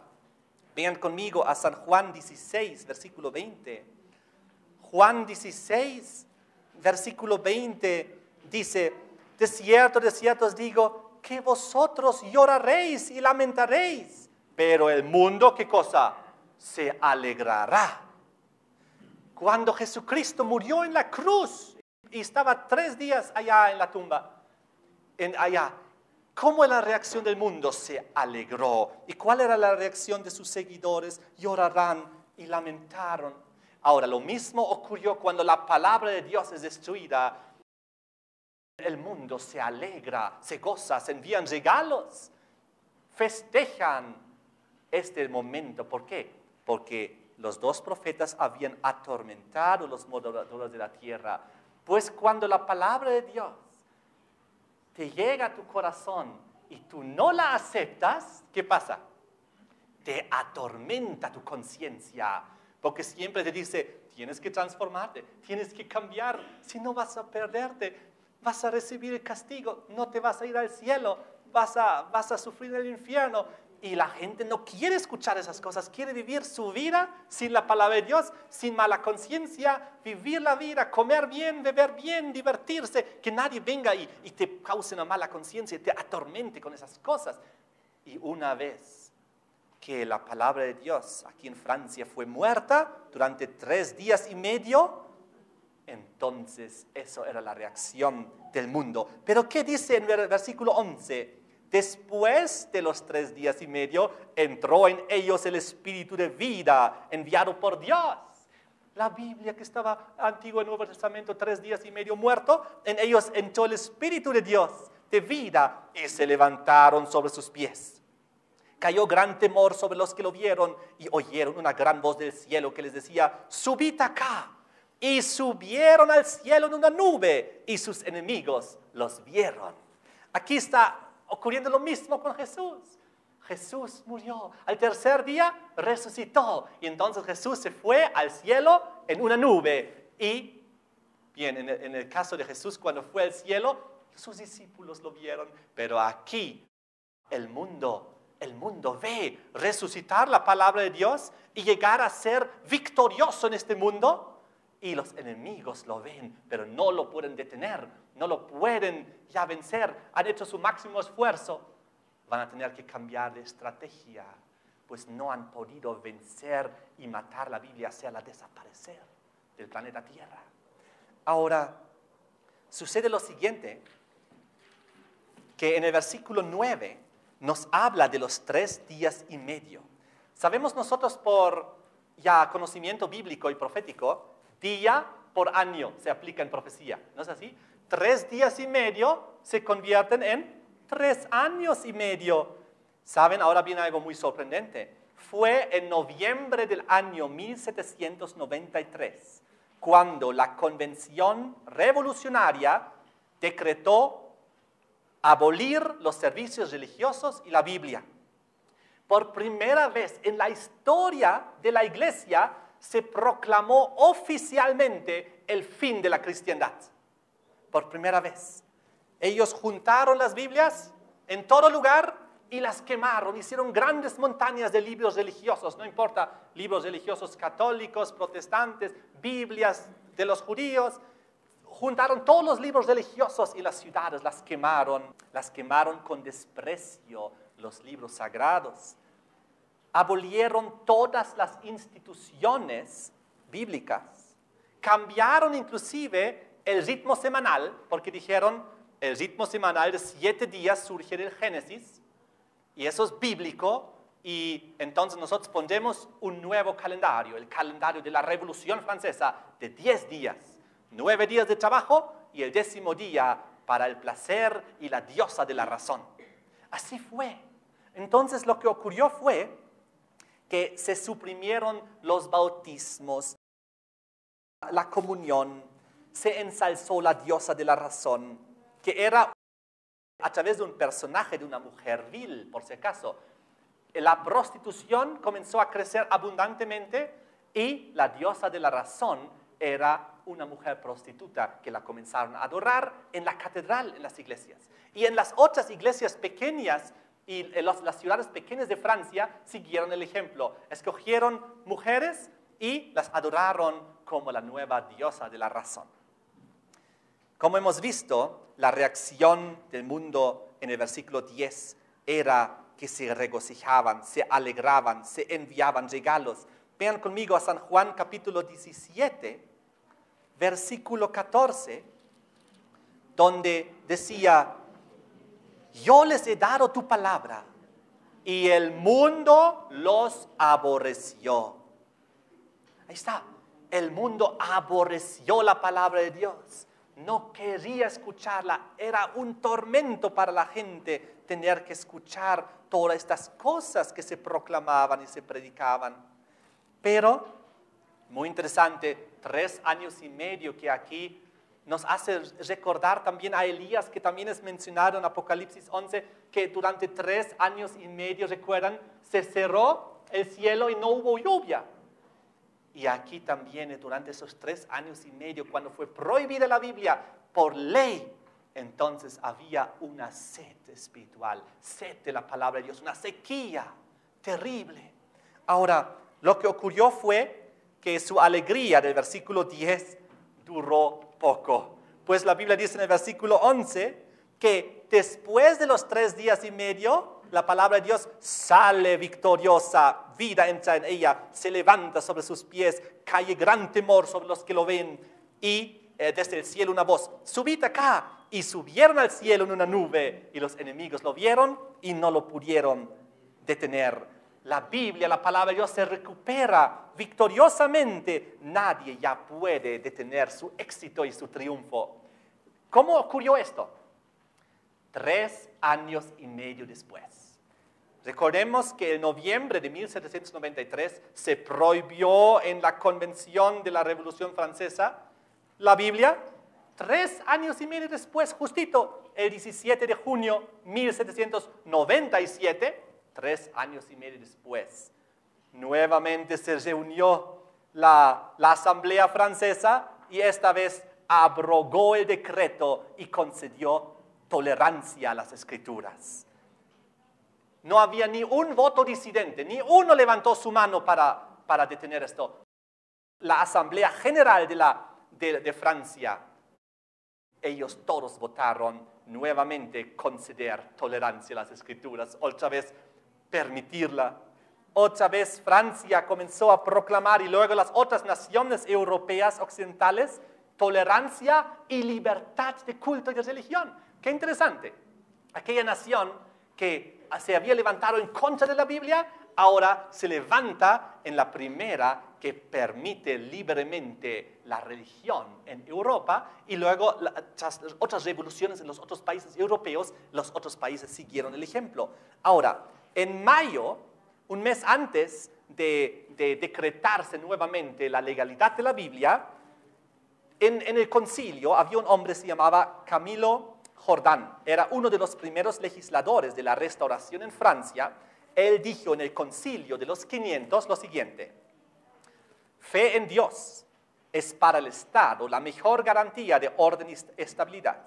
Vean conmigo a San Juan 16, versículo 20. Juan 16, versículo 20 dice: de cierto os digo, que vosotros lloraréis y lamentaréis, pero el mundo, ¿qué cosa? Se alegrará. Cuando Jesucristo murió en la cruz y estaba 3 días allá en la tumba, ¿cómo era la reacción del mundo? Se alegró. ¿Y cuál era la reacción de sus seguidores? Llorarán y lamentaron. Ahora, lo mismo ocurrió cuando la palabra de Dios es destruida. El mundo se alegra, se goza, se envían regalos, festejan este momento. ¿Por qué? Porque los dos profetas habían atormentado a los moradores de la tierra. Pues cuando la palabra de Dios te llega a tu corazón y tú no la aceptas, ¿qué pasa? Te atormenta tu conciencia, porque siempre te dice, tienes que transformarte, tienes que cambiar, si no vas a perderte, vas a recibir el castigo, no te vas a ir al cielo, vas a sufrir el infierno. Y la gente no quiere escuchar esas cosas, quiere vivir su vida sin la palabra de Dios, sin mala conciencia, vivir la vida, comer bien, beber bien, divertirse, que nadie venga y te cause una mala conciencia y te atormente con esas cosas. Y una vez que la palabra de Dios aquí en Francia fue muerta durante 3 días y medio, entonces eso era la reacción del mundo. Pero ¿qué dice en el versículo 11? Después de los 3 días y medio, entró en ellos el espíritu de vida enviado por Dios. La Biblia que estaba Antiguo y Nuevo Testamento 3 días y medio muerto, en ellos entró el espíritu de Dios de vida y se levantaron sobre sus pies. Cayó gran temor sobre los que lo vieron y oyeron una gran voz del cielo que les decía, subid acá. Y subieron al cielo en una nube y sus enemigos los vieron. Aquí está ocurriendo lo mismo con Jesús. Jesús murió. Al 3er día resucitó. Y entonces Jesús se fue al cielo en una nube. Y, bien, en el caso de Jesús, cuando fue al cielo, sus discípulos lo vieron. Pero aquí, el mundo ve resucitar la palabra de Dios y llegar a ser victorioso en este mundo. Y los enemigos lo ven, pero no lo pueden detener, no lo pueden ya vencer. Han hecho su máximo esfuerzo. Van a tener que cambiar de estrategia, pues no han podido vencer y matar la Biblia, hacerla desaparecer del planeta Tierra. Ahora, sucede lo siguiente, que en el versículo 9 nos habla de los 3 días y medio. Sabemos nosotros por ya conocimiento bíblico y profético, día por año se aplica en profecía, ¿no es así? 3 días y medio se convierten en 3 años y medio. ¿Saben? Ahora viene algo muy sorprendente. Fue en noviembre del año 1793 cuando la Convención Revolucionaria decretó abolir los servicios religiosos y la Biblia. Por primera vez en la historia de la Iglesia se proclamó oficialmente el fin de la cristiandad. Por primera vez. Ellos juntaron las Biblias en todo lugar y las quemaron. Hicieron grandes montañas de libros religiosos, no importa, libros religiosos católicos, protestantes, Biblias de los judíos. Juntaron todos los libros religiosos y las ciudades las quemaron con desprecio los libros sagrados. Abolieron todas las instituciones bíblicas. Cambiaron inclusive el ritmo semanal, porque dijeron, el ritmo semanal de 7 días surge del Génesis, y eso es bíblico, y entonces nosotros pondremos un nuevo calendario, el calendario de la Revolución Francesa, de 10 días, 9 días de trabajo, y el 10º día para el placer y la diosa de la razón. Así fue. Entonces lo que ocurrió fue que se suprimieron los bautismos, la comunión, se ensalzó la diosa de la razón, que era a través de un personaje de una mujer vil, por si acaso. La prostitución comenzó a crecer abundantemente y la diosa de la razón era una mujer prostituta que la comenzaron a adorar en la catedral, en las iglesias. Y en las otras iglesias pequeñas y en las ciudades pequeñas de Francia siguieron el ejemplo. Escogieron mujeres y las adoraron como la nueva diosa de la razón. Como hemos visto, la reacción del mundo en el versículo 10 era que se regocijaban, se alegraban, se enviaban regalos. Vean conmigo a San Juan capítulo 17, versículo 14, donde decía: yo les he dado tu palabra y el mundo los aborreció. Ahí está, el mundo aborreció la palabra de Dios. No quería escucharla, era un tormento para la gente tener que escuchar todas estas cosas que se proclamaban y se predicaban. Pero, muy interesante, 3 años y medio que aquí nos hace recordar también a Elías, que también es mencionado en Apocalipsis 11, que durante 3 años y medio, recuerdan, se cerró el cielo y no hubo lluvia. Y aquí también, durante esos 3 años y medio, cuando fue prohibida la Biblia por ley, entonces había una sed espiritual, sed de la palabra de Dios, una sequía terrible. Ahora, lo que ocurrió fue que su alegría del versículo 10 duró poco. Pues la Biblia dice en el versículo 11 que después de los 3 días y medio, la palabra de Dios sale victoriosa, vida entra en ella, se levanta sobre sus pies, cae gran temor sobre los que lo ven y desde el cielo una voz: subid acá. Y subieron al cielo en una nube y los enemigos lo vieron y no lo pudieron detener. La Biblia, la palabra de Dios se recupera victoriosamente. Nadie ya puede detener su éxito y su triunfo. ¿Cómo ocurrió esto? 3 años y medio después. Recordemos que en noviembre de 1793 se prohibió en la Convención de la Revolución Francesa la Biblia. 3 años y medio después, justito, el 17 de junio de 1797, 3 años y medio después, nuevamente se reunió la Asamblea Francesa y esta vez abrogó el decreto y concedió tolerancia a las Escrituras. No había ni un voto disidente, ni uno levantó su mano para detener esto. La Asamblea General de Francia, ellos todos votaron nuevamente conceder tolerancia a las Escrituras, otra vez permitirla. Otra vez Francia comenzó a proclamar, y luego las otras naciones europeas occidentales, tolerancia y libertad de culto y de religión. Qué interesante. Aquella nación que se había levantado en contra de la Biblia, ahora se levanta en la primera que permite libremente la religión en Europa, y luego las otras revoluciones en los otros países europeos, los otros países siguieron el ejemplo. Ahora, en mayo, un mes antes de decretarse nuevamente la legalidad de la Biblia, en el concilio había un hombre que se llamaba Camilo Jordán. Era uno de los primeros legisladores de la Restauración en Francia. Él dijo en el concilio de los 500 lo siguiente: fe en Dios es para el Estado la mejor garantía de orden y estabilidad.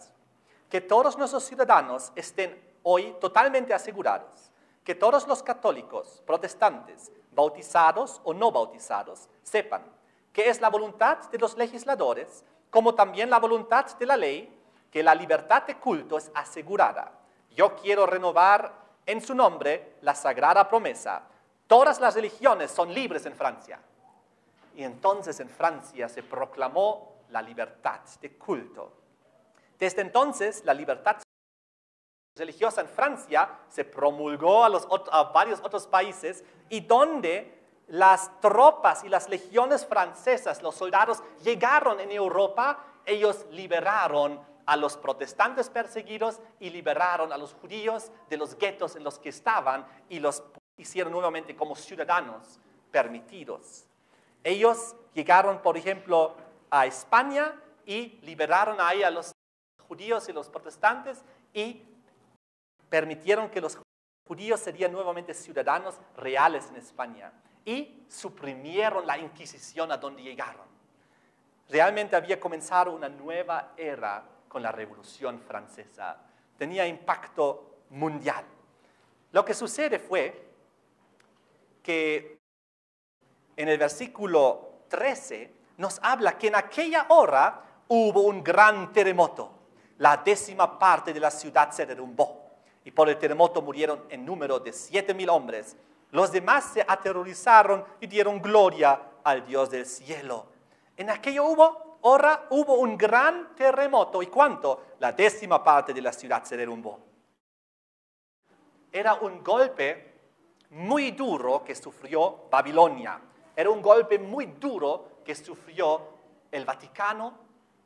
Que todos nuestros ciudadanos estén hoy totalmente asegurados. Que todos los católicos, protestantes, bautizados o no bautizados, sepan que es la voluntad de los legisladores, como también la voluntad de la ley, que la libertad de culto es asegurada. Yo quiero renovar en su nombre la sagrada promesa: todas las religiones son libres en Francia. Y entonces en Francia se proclamó la libertad de culto. Desde entonces, la libertad religiosa en Francia se promulgó a varios otros países, y donde las tropas y las legiones francesas, los soldados, llegaron en Europa, ellos liberaron a los protestantes perseguidos y liberaron a los judíos de los guetos en los que estaban y los hicieron nuevamente como ciudadanos permitidos. Ellos llegaron, por ejemplo, a España y liberaron ahí a los judíos y los protestantes y permitieron que los judíos serían nuevamente ciudadanos reales en España y suprimieron la Inquisición a donde llegaron. Realmente había comenzado una nueva era con la Revolución Francesa. Tenía impacto mundial. Lo que sucede fue que en el versículo 13 nos habla que en aquella hora hubo un gran terremoto. La 10ª parte de la ciudad se derrumbó y por el terremoto murieron en número de 7,000 hombres. Los demás se aterrorizaron y dieron gloria al Dios del cielo. En aquella hora hubo un gran terremoto. ¿Y cuánto? La 10ª parte de la ciudad se derrumbó. Era un golpe muy duro que sufrió Babilonia. Era un golpe muy duro que sufrió el Vaticano,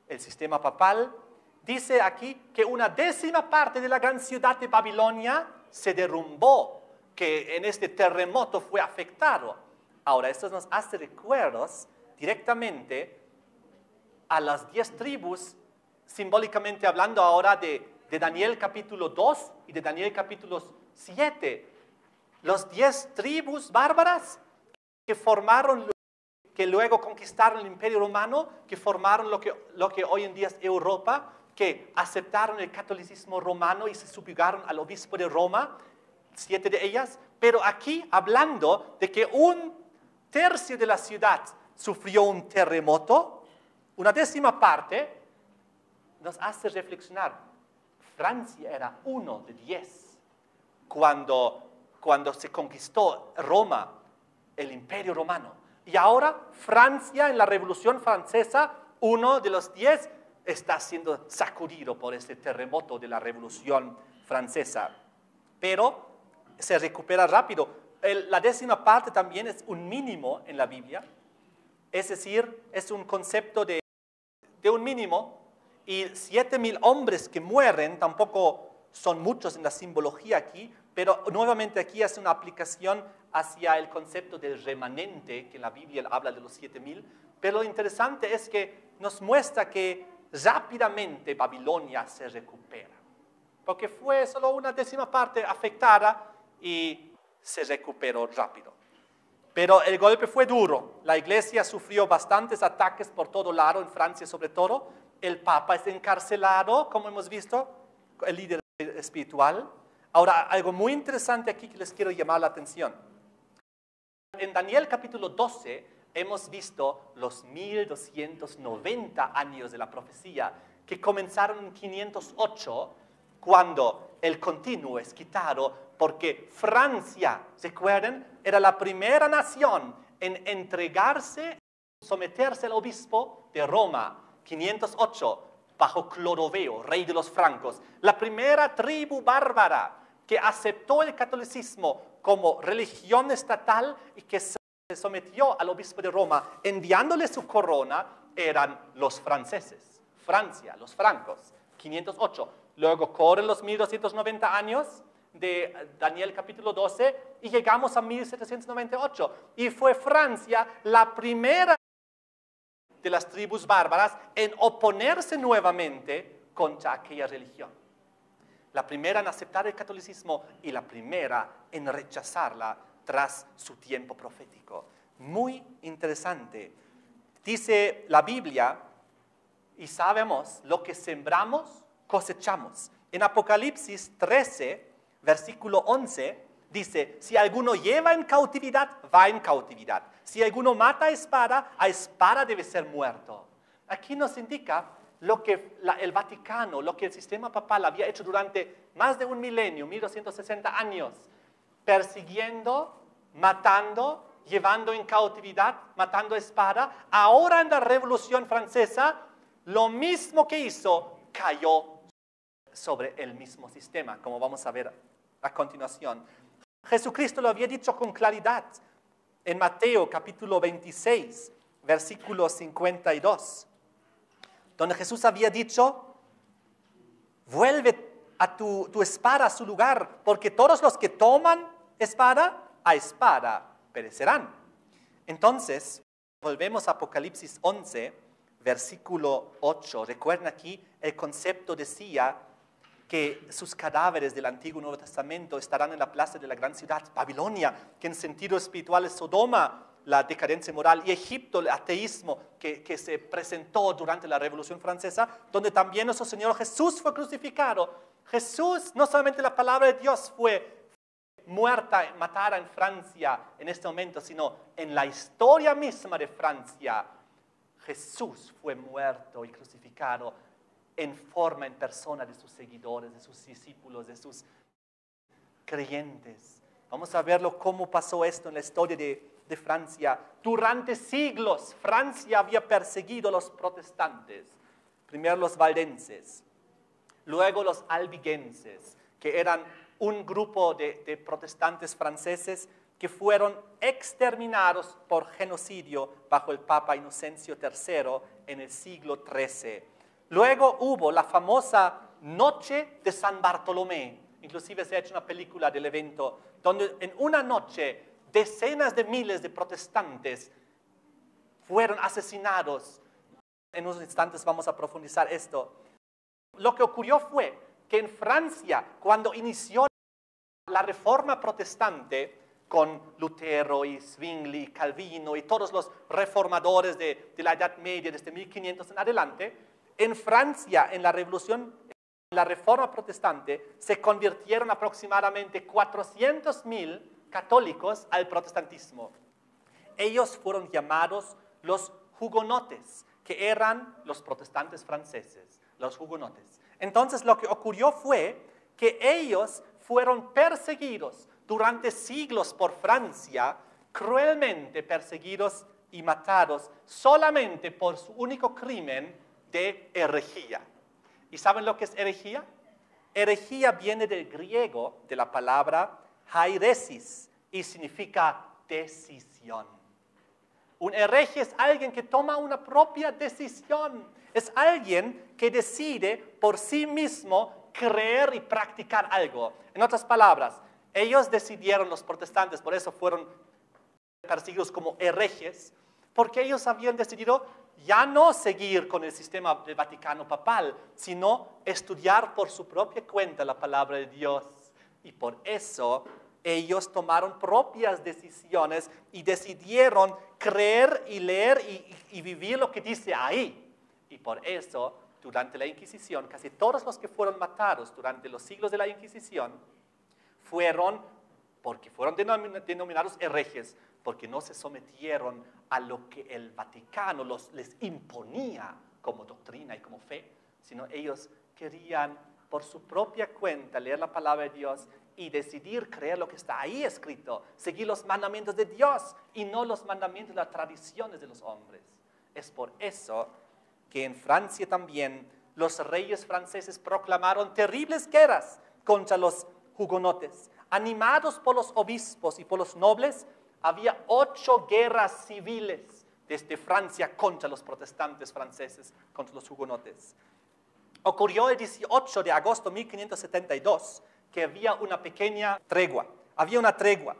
el sistema papal. Dice aquí que una 10ª parte de la gran ciudad de Babilonia se derrumbó, que en este terremoto fue afectado. Ahora, esto nos hace recuerdos directamente a las 10 tribus, simbólicamente hablando ahora de Daniel capítulo 2 y de Daniel capítulo 7. Los 10 tribus bárbaras que formaron, que luego conquistaron el Imperio Romano, que formaron lo que hoy en día es Europa, que aceptaron el catolicismo romano y se subyugaron al obispo de Roma, 7 de ellas, pero aquí hablando de que 1/3 de la ciudad sufrió un terremoto, una 10ª parte, nos hace reflexionar. Francia era 1 de 10. Cuando se conquistó Roma, el Imperio Romano. Y ahora Francia, en la Revolución Francesa, 1 de los 10, está siendo sacudido por este terremoto de la Revolución Francesa. Pero se recupera rápido. La 10ª parte también es un mínimo en la Biblia. Es decir, es un concepto de un mínimo. Y 7,000 hombres que mueren tampoco son muchos en la simbología aquí, pero nuevamente aquí hace una aplicación hacia el concepto del remanente, que en la Biblia habla de los 7,000. Pero lo interesante es que nos muestra que rápidamente Babilonia se recupera, porque fue solo una 10ª parte afectada y se recuperó rápido. Pero el golpe fue duro. La iglesia sufrió bastantes ataques por todo lado, en Francia sobre todo. El Papa es encarcelado, como hemos visto, el líder espiritual. Ahora, algo muy interesante aquí que les quiero llamar la atención. En Daniel capítulo 12 hemos visto los 1290 años de la profecía que comenzaron en 508, cuando el continuo es quitado, porque Francia, ¿recuerdan? Era la primera nación en entregarse, someterse al obispo de Roma, 508, bajo Clodoveo, rey de los francos, la primera tribu bárbara que aceptó el catolicismo como religión estatal y que se sometió al obispo de Roma, enviándole su corona, eran los franceses. Francia, los francos, 508. Luego corren los 1290 años de Daniel capítulo 12 y llegamos a 1798. Y fue Francia la primera de las tribus bárbaras en oponerse nuevamente contra aquella religión. La primera en aceptar el catolicismo y la primera en rechazarla tras su tiempo profético. Muy interesante. Dice la Biblia, y sabemos, lo que sembramos, cosechamos. En Apocalipsis 13, versículo 11, dice, si alguno lleva en cautividad, va en cautividad. Si alguno mata a espada debe ser muerto. Aquí nos indica lo que el Vaticano, lo que el sistema papal había hecho durante más de un milenio, 1260 años, persiguiendo, matando, llevando en cautividad, matando a espada. Ahora en la Revolución Francesa, lo mismo que hizo, cayó sobre el mismo sistema, como vamos a ver a continuación. Jesucristo lo había dicho con claridad en Mateo capítulo 26, versículo 52, donde Jesús había dicho, vuelve a tu espada a su lugar, porque todos los que toman espada, a espada perecerán. Entonces, volvemos a Apocalipsis 11, versículo 8. Recuerden aquí, el concepto decía que sus cadáveres del Antiguo y Nuevo Testamento estarán en la plaza de la gran ciudad, Babilonia, que en sentido espiritual es Sodoma, la decadencia moral, y Egipto, el ateísmo que se presentó durante la Revolución Francesa, donde también nuestro Señor Jesús fue crucificado. Jesús, no solamente la palabra de Dios fue muerta, matada en Francia en este momento, sino en la historia misma de Francia, Jesús fue muerto y crucificado en persona de sus seguidores, de sus discípulos, de sus creyentes. Vamos a verlo cómo pasó esto en la historia de Francia. Durante siglos, Francia había perseguido a los protestantes. Primero los valdenses, luego los albigenses, que eran un grupo de protestantes franceses que fueron exterminados por genocidio bajo el Papa Inocencio III en el siglo XIII. Luego hubo la famosa Noche de San Bartolomé. Inclusive se ha hecho una película del evento donde en una noche decenas de miles de protestantes fueron asesinados. En unos instantes vamos a profundizar esto. Lo que ocurrió fue que en Francia, cuando inició la reforma protestante, con Lutero y Zwingli, Calvino y todos los reformadores de la Edad Media desde 1500 en adelante, en Francia, en la Revolución, en la Reforma Protestante, se convirtieron aproximadamente 400.000 católicos al protestantismo. Ellos fueron llamados los hugonotes, que eran los protestantes franceses, los hugonotes. Entonces lo que ocurrió fue que ellos fueron perseguidos durante siglos por Francia, cruelmente perseguidos y matados solamente por su único crimen de herejía. ¿Y saben lo que es herejía? Herejía viene del griego, de la palabra hairesis, y significa decisión. Un hereje es alguien que toma una propia decisión. Es alguien que decide por sí mismo creer y practicar algo. En otras palabras, ellos decidieron, los protestantes, por eso fueron perseguidos como herejes, porque ellos habían decidido ya no seguir con el sistema del Vaticano papal, sino estudiar por su propia cuenta la palabra de Dios. Y por eso ellos tomaron propias decisiones y decidieron creer y leer y vivir lo que dice ahí. Y por eso, durante la Inquisición, casi todos los que fueron matados durante los siglos de la Inquisición fueron denominados herejes, porque no se sometieron a lo que el Vaticano les imponía como doctrina y como fe, sino ellos querían por su propia cuenta leer la palabra de Dios y decidir creer lo que está ahí escrito, seguir los mandamientos de Dios y no los mandamientos de las tradiciones de los hombres. Es por eso que en Francia también los reyes franceses proclamaron terribles guerras contra los hugonotes. Animados por los obispos y por los nobles, había 8 guerras civiles desde Francia contra los protestantes franceses, contra los hugonotes. Ocurrió el 18 de agosto de 1572 que había una pequeña tregua. Había una tregua.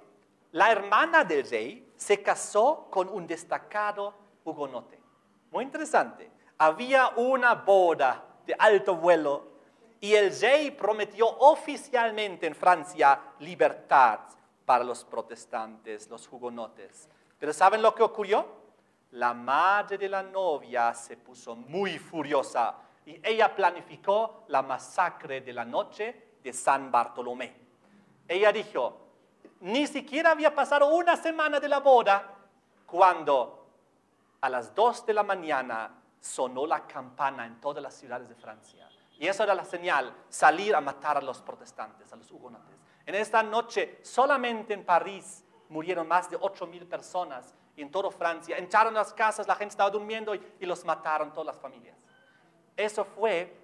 La hermana del rey se casó con un destacado hugonote. Muy interesante. Había una boda de alto vuelo y el rey prometió oficialmente en Francia libertad para los protestantes, los hugonotes. Pero ¿saben lo que ocurrió? La madre de la novia se puso muy furiosa y ella planificó la masacre de la noche de San Bartolomé. Ella dijo, ni siquiera había pasado una semana de la boda cuando a las 2 de la mañana sonó la campana en todas las ciudades de Francia. Y eso era la señal, salir a matar a los protestantes, a los hugonotes. En esta noche, solamente en París, murieron más de 8.000 personas. Y en toda Francia, entraron a las casas, la gente estaba durmiendo y los mataron todas las familias. Eso fue.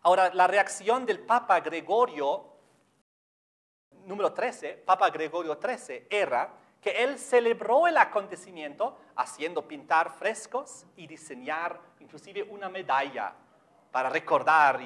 Ahora, la reacción del Papa Gregorio, número 13, Papa Gregorio XIII, era que él celebró el acontecimiento haciendo pintar frescos y diseñar inclusive una medalla para recordar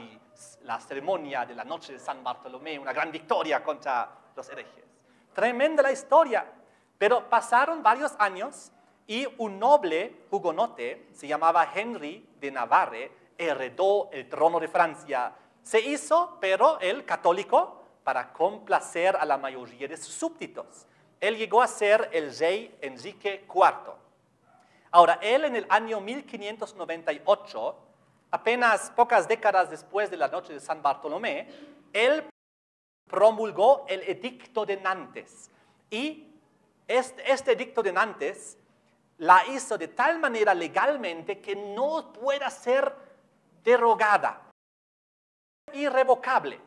la ceremonia de la noche de San Bartolomé, una gran victoria contra los herejes. Tremenda la historia, pero pasaron varios años y un noble hugonote, se llamaba Henry de Navarre, heredó el trono de Francia. Se hizo, pero él católico, para complacer a la mayoría de sus súbditos. Él llegó a ser el rey Enrique IV. Ahora, él en el año 1598, apenas pocas décadas después de la noche de San Bartolomé, él promulgó el Edicto de Nantes. Y este Edicto de Nantes la hizo de tal manera legalmente que no pueda ser derogada, irrevocable.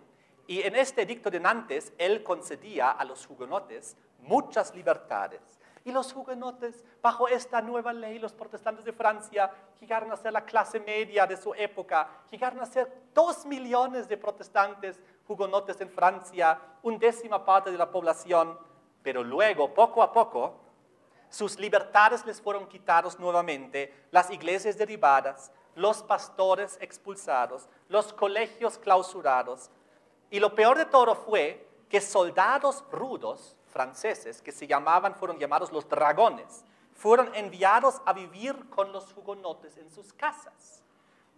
Y en este Edicto de Nantes, él concedía a los hugonotes muchas libertades. Y los hugonotes, bajo esta nueva ley, los protestantes de Francia llegaron a ser la clase media de su época, llegaron a ser 2 millones de protestantes hugonotes en Francia, 1/10 parte de la población, pero luego, poco a poco, sus libertades les fueron quitadas nuevamente, las iglesias derribadas, los pastores expulsados, los colegios clausurados, y lo peor de todo fue que soldados rudos franceses, que fueron llamados los dragones, fueron enviados a vivir con los hugonotes en sus casas.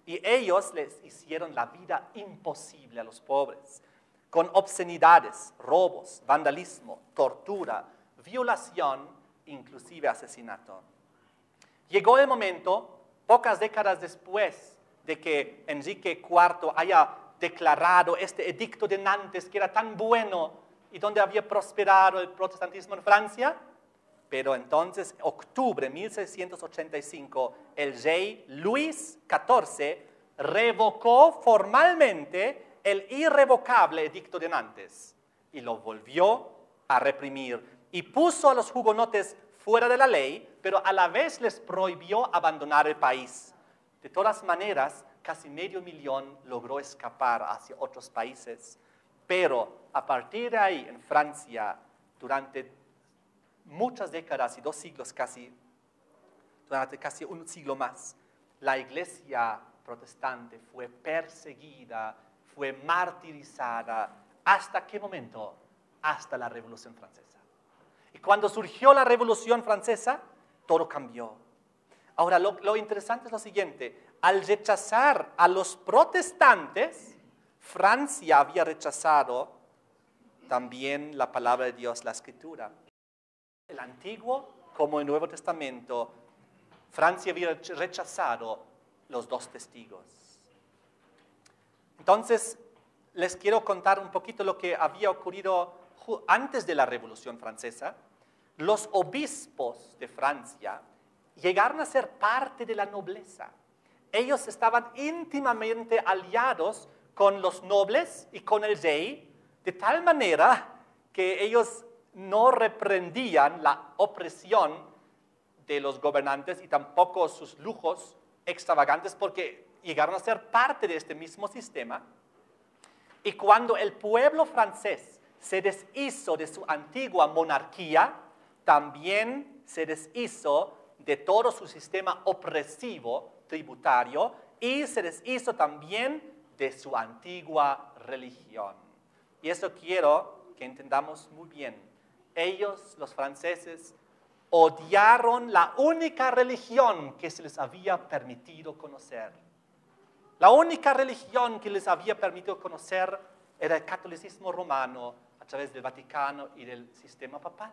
Y ellos les hicieron la vida imposible a los pobres, con obscenidades, robos, vandalismo, tortura, violación, inclusive asesinato. Llegó el momento, pocas décadas después de que Enrique IV haya declarado este Edicto de Nantes, que era tan bueno y donde había prosperado el protestantismo en Francia, pero entonces, octubre de 1685, el rey Luis XIV revocó formalmente el irrevocable Edicto de Nantes y lo volvió a reprimir y puso a los hugonotes fuera de la ley, pero a la vez les prohibió abandonar el país. De todas maneras, casi 500,000 logró escapar hacia otros países, pero a partir de ahí, en Francia, durante muchas décadas y 2 siglos casi, durante casi un siglo más, la iglesia protestante fue perseguida, fue martirizada. ¿Hasta qué momento? Hasta la Revolución Francesa. Y cuando surgió la Revolución Francesa, todo cambió. Ahora, lo interesante es lo siguiente. Al rechazar a los protestantes, Francia había rechazado también la palabra de Dios, la Escritura. El Antiguo como el Nuevo Testamento, Francia había rechazado los 2 testigos. Entonces, les quiero contar un poquito lo que había ocurrido antes de la Revolución Francesa. Los obispos de Francia llegaron a ser parte de la nobleza. Ellos estaban íntimamente aliados con los nobles y con el rey, de tal manera que ellos no reprendían la opresión de los gobernantes y tampoco sus lujos extravagantes, porque llegaron a ser parte de este mismo sistema. Y cuando el pueblo francés se deshizo de su antigua monarquía, también se deshizo de todo su sistema opresivo tributario y se deshizo también de su antigua religión. Y eso quiero que entendamos muy bien. Ellos, los franceses, odiaron la única religión que se les había permitido conocer. La única religión que les había permitido conocer era el catolicismo romano a través del Vaticano y del sistema papal.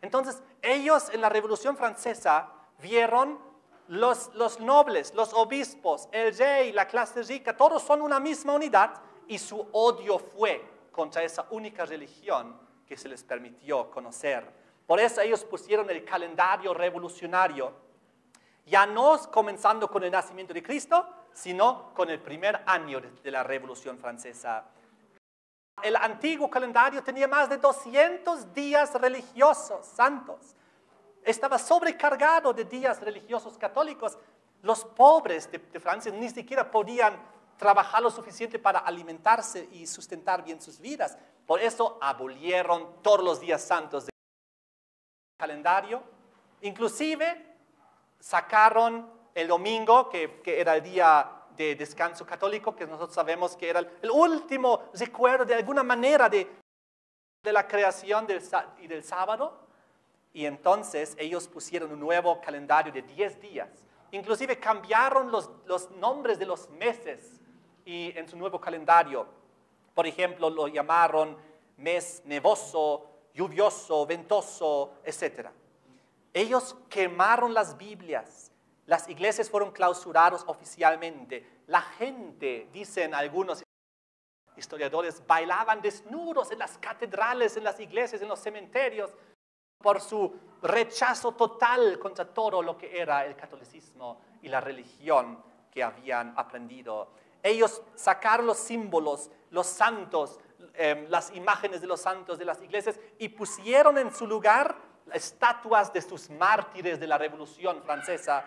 Entonces, ellos en la Revolución Francesa vieron los nobles, los obispos, el rey, la clase rica, todos son una misma unidad y su odio fue contra esa única religión que se les permitió conocer. Por eso ellos pusieron el calendario revolucionario, ya no comenzando con el nacimiento de Cristo, sino con el primer año de la Revolución Francesa. El antiguo calendario tenía más de 200 días religiosos santos. Estaba sobrecargado de días religiosos católicos. Los pobres de Francia ni siquiera podían trabajar lo suficiente para alimentarse y sustentar bien sus vidas. Por eso abolieron todos los días santos del calendario. Inclusive sacaron el domingo, que era el día de descanso católico, que nosotros sabemos que era el último recuerdo de alguna manera de la creación del sábado. Y entonces ellos pusieron un nuevo calendario de 10 días. Inclusive cambiaron los nombres de los meses y en su nuevo calendario. Por ejemplo, lo llamaron mes nevoso, lluvioso, ventoso, etc. Ellos quemaron las Biblias. Las iglesias fueron clausuradas oficialmente. La gente, dicen algunos historiadores, bailaban desnudos en las catedrales, en las iglesias, en los cementerios, por su rechazo total contra todo lo que era el catolicismo y la religión que habían aprendido. Ellos sacaron los símbolos, los santos, las imágenes de los santos de las iglesias y pusieron en su lugar estatuas de sus mártires de la Revolución Francesa,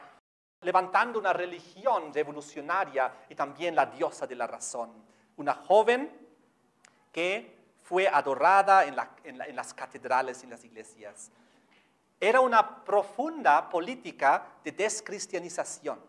levantando una religión revolucionaria y también la diosa de la razón. Una joven que fue adorada en las catedrales y en las iglesias. Era una profunda política de descristianización.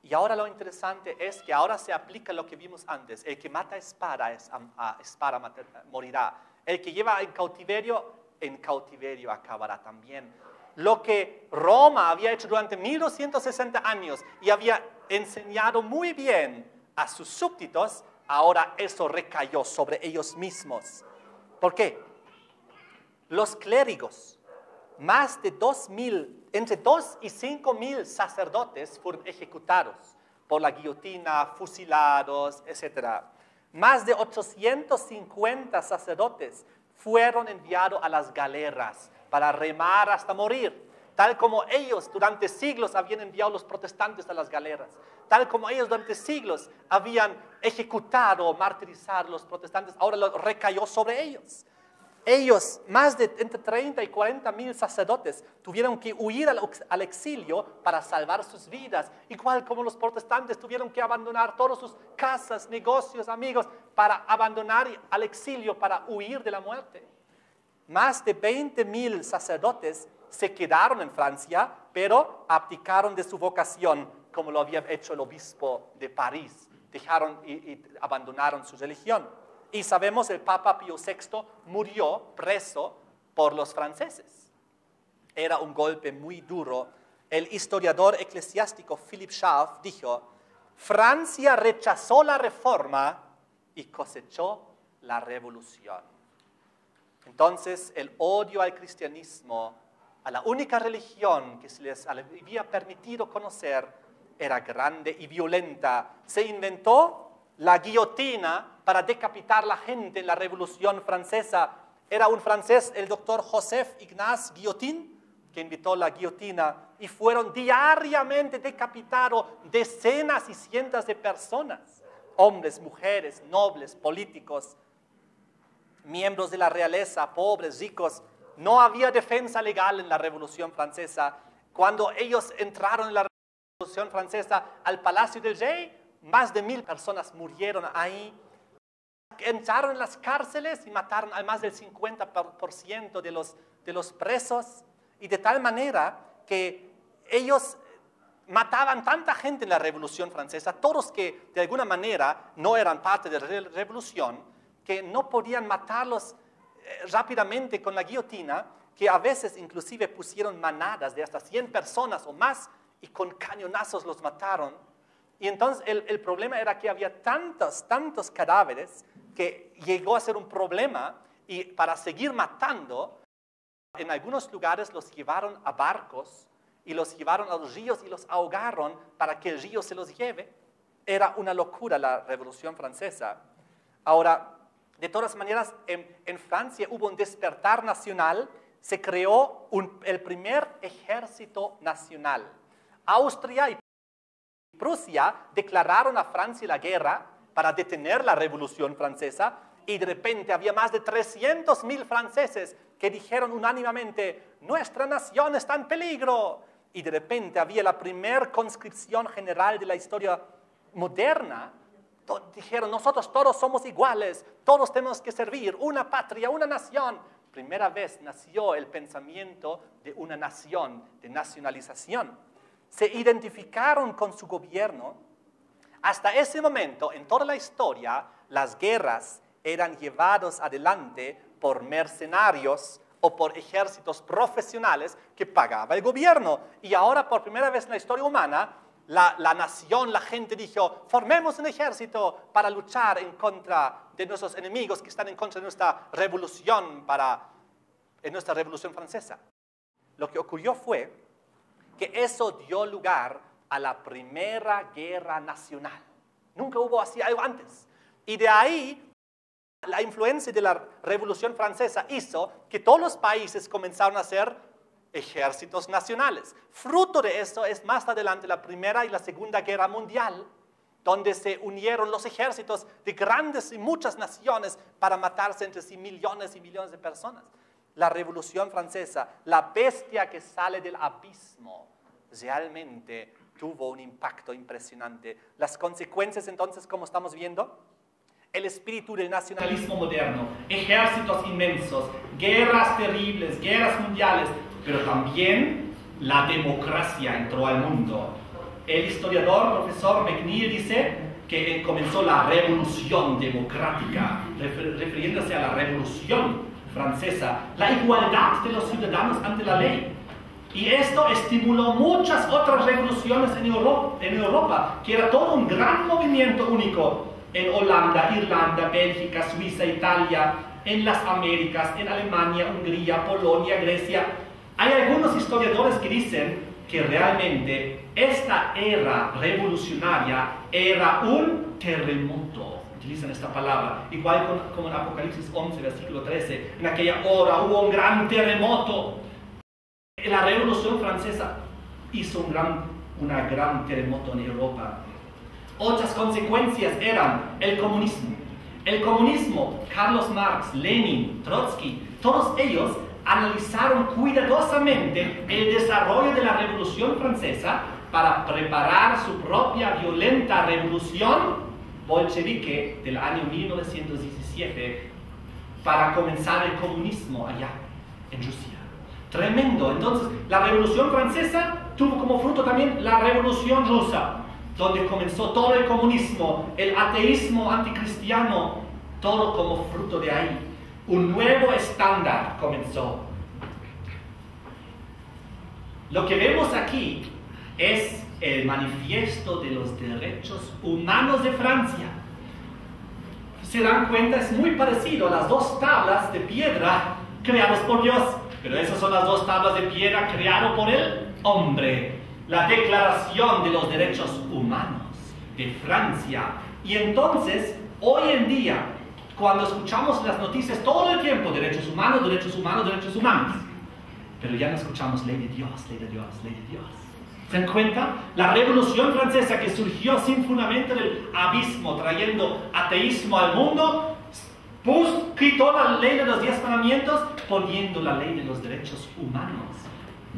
Y ahora lo interesante es que ahora se aplica lo que vimos antes. El que mata a espada morirá. El que lleva en cautiverio acabará también. Lo que Roma había hecho durante 1260 años y había enseñado muy bien a sus súbditos, ahora eso recayó sobre ellos mismos. ¿Por qué? Los clérigos, más de 2,000, entre 2 y 5,000 sacerdotes fueron ejecutados por la guillotina, fusilados, etc. Más de 850 sacerdotes fueron enviados a las galeras para remar hasta morir, tal como ellos durante siglos habían enviado a los protestantes a las galeras, tal como ellos durante siglos habían ejecutado o martirizado a los protestantes, ahora lo recayó sobre ellos. Ellos, más de entre 30 y 40,000 sacerdotes, tuvieron que huir al exilio para salvar sus vidas, igual como los protestantes tuvieron que abandonar todas sus casas, negocios, amigos, para abandonar al exilio, para huir de la muerte. Más de 20,000 sacerdotes se quedaron en Francia, pero abdicaron de su vocación, como lo había hecho el obispo de París. Dejaron y abandonaron su religión. Y sabemos el Papa Pío VI murió preso por los franceses. Era un golpe muy duro. El historiador eclesiástico Philippe Schaff dijo: Francia rechazó la reforma y cosechó la revolución. Entonces el odio al cristianismo, a la única religión que se les había permitido conocer, era grande y violenta. Se inventó la guillotina para decapitar a la gente en la Revolución Francesa. Era un francés, el doctor Joseph Ignace Guillotin, que inventó la guillotina, y fueron diariamente decapitados decenas y cientos de personas, hombres, mujeres, nobles, políticos, miembros de la realeza, pobres, ricos. No había defensa legal en la Revolución Francesa. Cuando ellos entraron en la Revolución Francesa al Palacio del Rey, más de 1,000 personas murieron ahí. Entraron en las cárceles y mataron a más del 50% de los presos. Y de tal manera que ellos mataban tanta gente en la Revolución Francesa, todos que de alguna manera no eran parte de la revolución, que no podían matarlos rápidamente con la guillotina, que a veces inclusive pusieron manadas de hasta 100 personas o más y con cañonazos los mataron. Y entonces el problema era que había tantos cadáveres que llegó a ser un problema, y para seguir matando, en algunos lugares los llevaron a barcos y los llevaron a los ríos y los ahogaron para que el río se los lleve. Era una locura la Revolución Francesa. Ahora, de todas maneras, en Francia hubo un despertar nacional, se creó el primer ejército nacional. Austria y Prusia declararon a Francia la guerra para detener la Revolución Francesa, y de repente había más de 300,000 franceses que dijeron unánimemente: nuestra nación está en peligro. Y de repente había la primera conscripción general de la historia moderna. Dijeron: nosotros todos somos iguales, todos tenemos que servir, una patria, una nación. Primera vez nació el pensamiento de una nación, de nacionalización. Se identificaron con su gobierno. Hasta ese momento, en toda la historia, las guerras eran llevadas adelante por mercenarios o por ejércitos profesionales que pagaba el gobierno. Y ahora, por primera vez en la historia humana, la nación, la gente dijo, formemos un ejército para luchar en contra de nuestros enemigos que están en contra de nuestra revolución, en nuestra revolución francesa. Lo que ocurrió fue que eso dio lugar a la Primera Guerra Nacional. Nunca hubo así algo antes. Y de ahí, la influencia de la Revolución Francesa hizo que todos los países comenzaron a hacer ejércitos nacionales. Fruto de eso es más adelante la Primera y la Segunda Guerra Mundial, donde se unieron los ejércitos de grandes y muchas naciones para matarse entre sí millones y millones de personas. La Revolución Francesa, la bestia que sale del abismo, realmente tuvo un impacto impresionante. Las consecuencias entonces, como estamos viendo, el espíritu del nacionalismo moderno, ejércitos inmensos, guerras terribles, guerras mundiales, pero también la democracia entró al mundo. El historiador, profesor McNeill, dice que comenzó la revolución democrática, refiriéndose a la revolución francesa, la igualdad de los ciudadanos ante la ley. Y esto estimuló muchas otras revoluciones en Europa, que era todo un gran movimiento único en Holanda, Irlanda, Bélgica, Suiza, Italia, en las Américas, en Alemania, Hungría, Polonia, Grecia. Hay algunos historiadores que dicen que realmente esta era revolucionaria era un terremoto. Utilizan esta palabra, igual como en Apocalipsis 11, versículo 13. En aquella hora hubo un gran terremoto. La Revolución Francesa hizo un gran terremoto en Europa. Otras consecuencias eran el comunismo. El comunismo, Carlos Marx, Lenin, Trotsky, todos ellos analizaron cuidadosamente el desarrollo de la Revolución Francesa para preparar su propia violenta revolución bolchevique del año 1917 para comenzar el comunismo allá en Rusia. Tremendo. Entonces, la Revolución Francesa tuvo como fruto también la Revolución Rusa, donde comenzó todo el comunismo, el ateísmo anticristiano, todo como fruto de ahí. Un nuevo estándar comenzó. Lo que vemos aquí es el manifiesto de los derechos humanos de Francia. Se dan cuenta, es muy parecido a las dos tablas de piedra creadas por Dios, pero esas son las dos tablas de piedra creadas por el hombre. La Declaración de los Derechos Humanos de Francia. Y entonces, hoy en día, cuando escuchamos las noticias todo el tiempo, derechos humanos, derechos humanos, derechos humanos, pero ya no escuchamos ley de Dios, ley de Dios, ley de Dios. ¿Se dan cuenta? La Revolución Francesa, que surgió sin fundamento del abismo, trayendo ateísmo al mundo, quitó la ley de los 10 mandamientos, poniendo la ley de los derechos humanos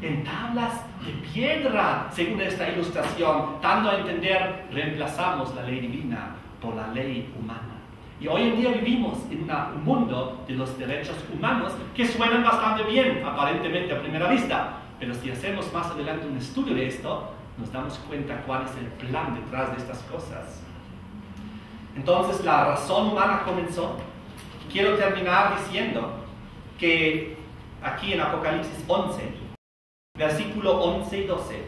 en tablas de piedra, según esta ilustración, dando a entender, reemplazamos la ley divina por la ley humana. Y hoy en día vivimos en un mundo de los derechos humanos que suenan bastante bien, aparentemente a primera vista, pero si hacemos más adelante un estudio de esto, nos damos cuenta cuál es el plan detrás de estas cosas. Entonces la razón humana comenzó. Quiero terminar diciendo que aquí en Apocalipsis 11, versículo 11 y 12.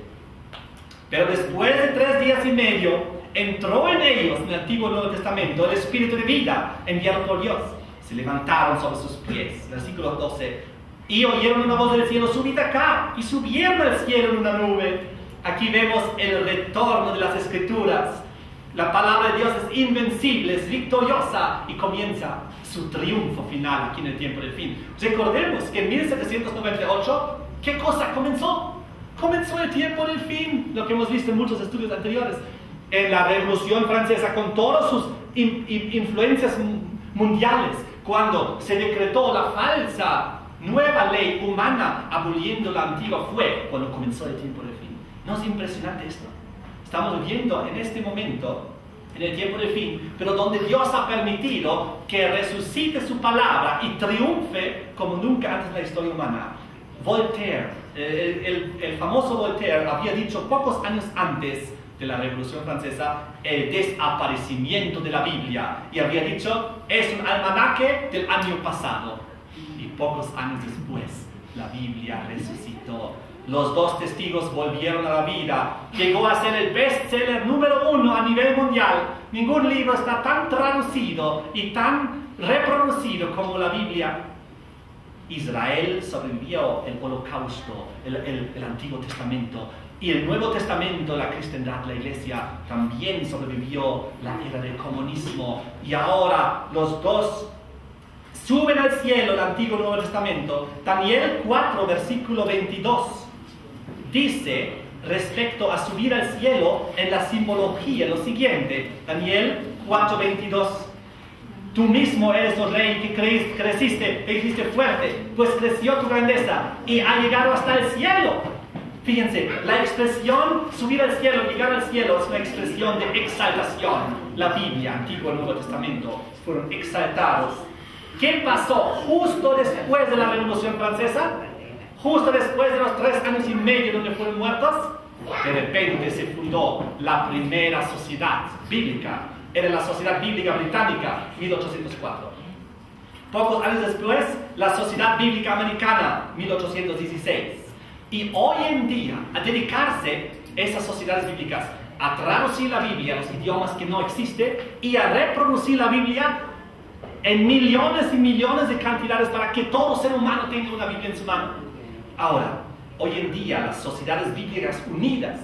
Pero después de 3 días y medio, entró en ellos, en el Antiguo y Nuevo Testamento, el Espíritu de vida enviado por Dios. Se levantaron sobre sus pies. Versículo 12. Y oyeron una voz del cielo, subid acá, y subieron al cielo en una nube. Aquí vemos el retorno de las Escrituras. La palabra de Dios es invencible, es victoriosa, y comienza su triunfo final aquí en el tiempo del fin. Recordemos que en 1798, ¿qué cosa comenzó? Comenzó el tiempo del fin, lo que hemos visto en muchos estudios anteriores. En la Revolución Francesa, con todas sus influencias mundiales, cuando se decretó la falsa nueva ley humana aboliendo la antigua, fue cuando comenzó el tiempo del fin. ¿No es impresionante esto? Estamos viviendo en este momento, en el tiempo del fin, pero donde Dios ha permitido que resucite su palabra y triunfe como nunca antes en la historia humana. Voltaire, el famoso Voltaire, había dicho pocos años antes de la Revolución Francesa el desaparecimiento de la Biblia y había dicho, es un almanaque del año pasado. Y pocos años después, la Biblia resucitó. Los dos testigos volvieron a la vida. Llegó a ser el bestseller número 1 a nivel mundial. Ningún libro está tan traducido y tan reproducido como la Biblia. Israel sobrevivió el Holocausto, el Antiguo Testamento. Y el Nuevo Testamento, la cristiandad, la iglesia, también sobrevivió la era del comunismo. Y ahora los dos suben al cielo, el Antiguo y el Nuevo Testamento. Daniel 4, versículo 22. Dice respecto a subir al cielo en la simbología lo siguiente, Daniel 4:22. Tú mismo eres el rey que creciste, que hiciste fuerte, pues creció tu grandeza y ha llegado hasta el cielo. Fíjense, la expresión subir al cielo, llegar al cielo es una expresión de exaltación. La Biblia, Antiguo y Nuevo Testamento, fueron exaltados. ¿Qué pasó justo después de la Revolución Francesa? Justo después de los 3 años y medio donde fueron muertos, de repente se fundó la primera sociedad bíblica. Era la Sociedad Bíblica Británica, 1804. Pocos años después, la Sociedad Bíblica Americana, 1816. Y hoy en día, a dedicarse esas sociedades bíblicas a traducir la Biblia a los idiomas que no existen y a reproducir la Biblia en millones y millones de cantidades para que todo ser humano tenga una Biblia en su mano. Ahora, hoy en día las sociedades bíblicas unidas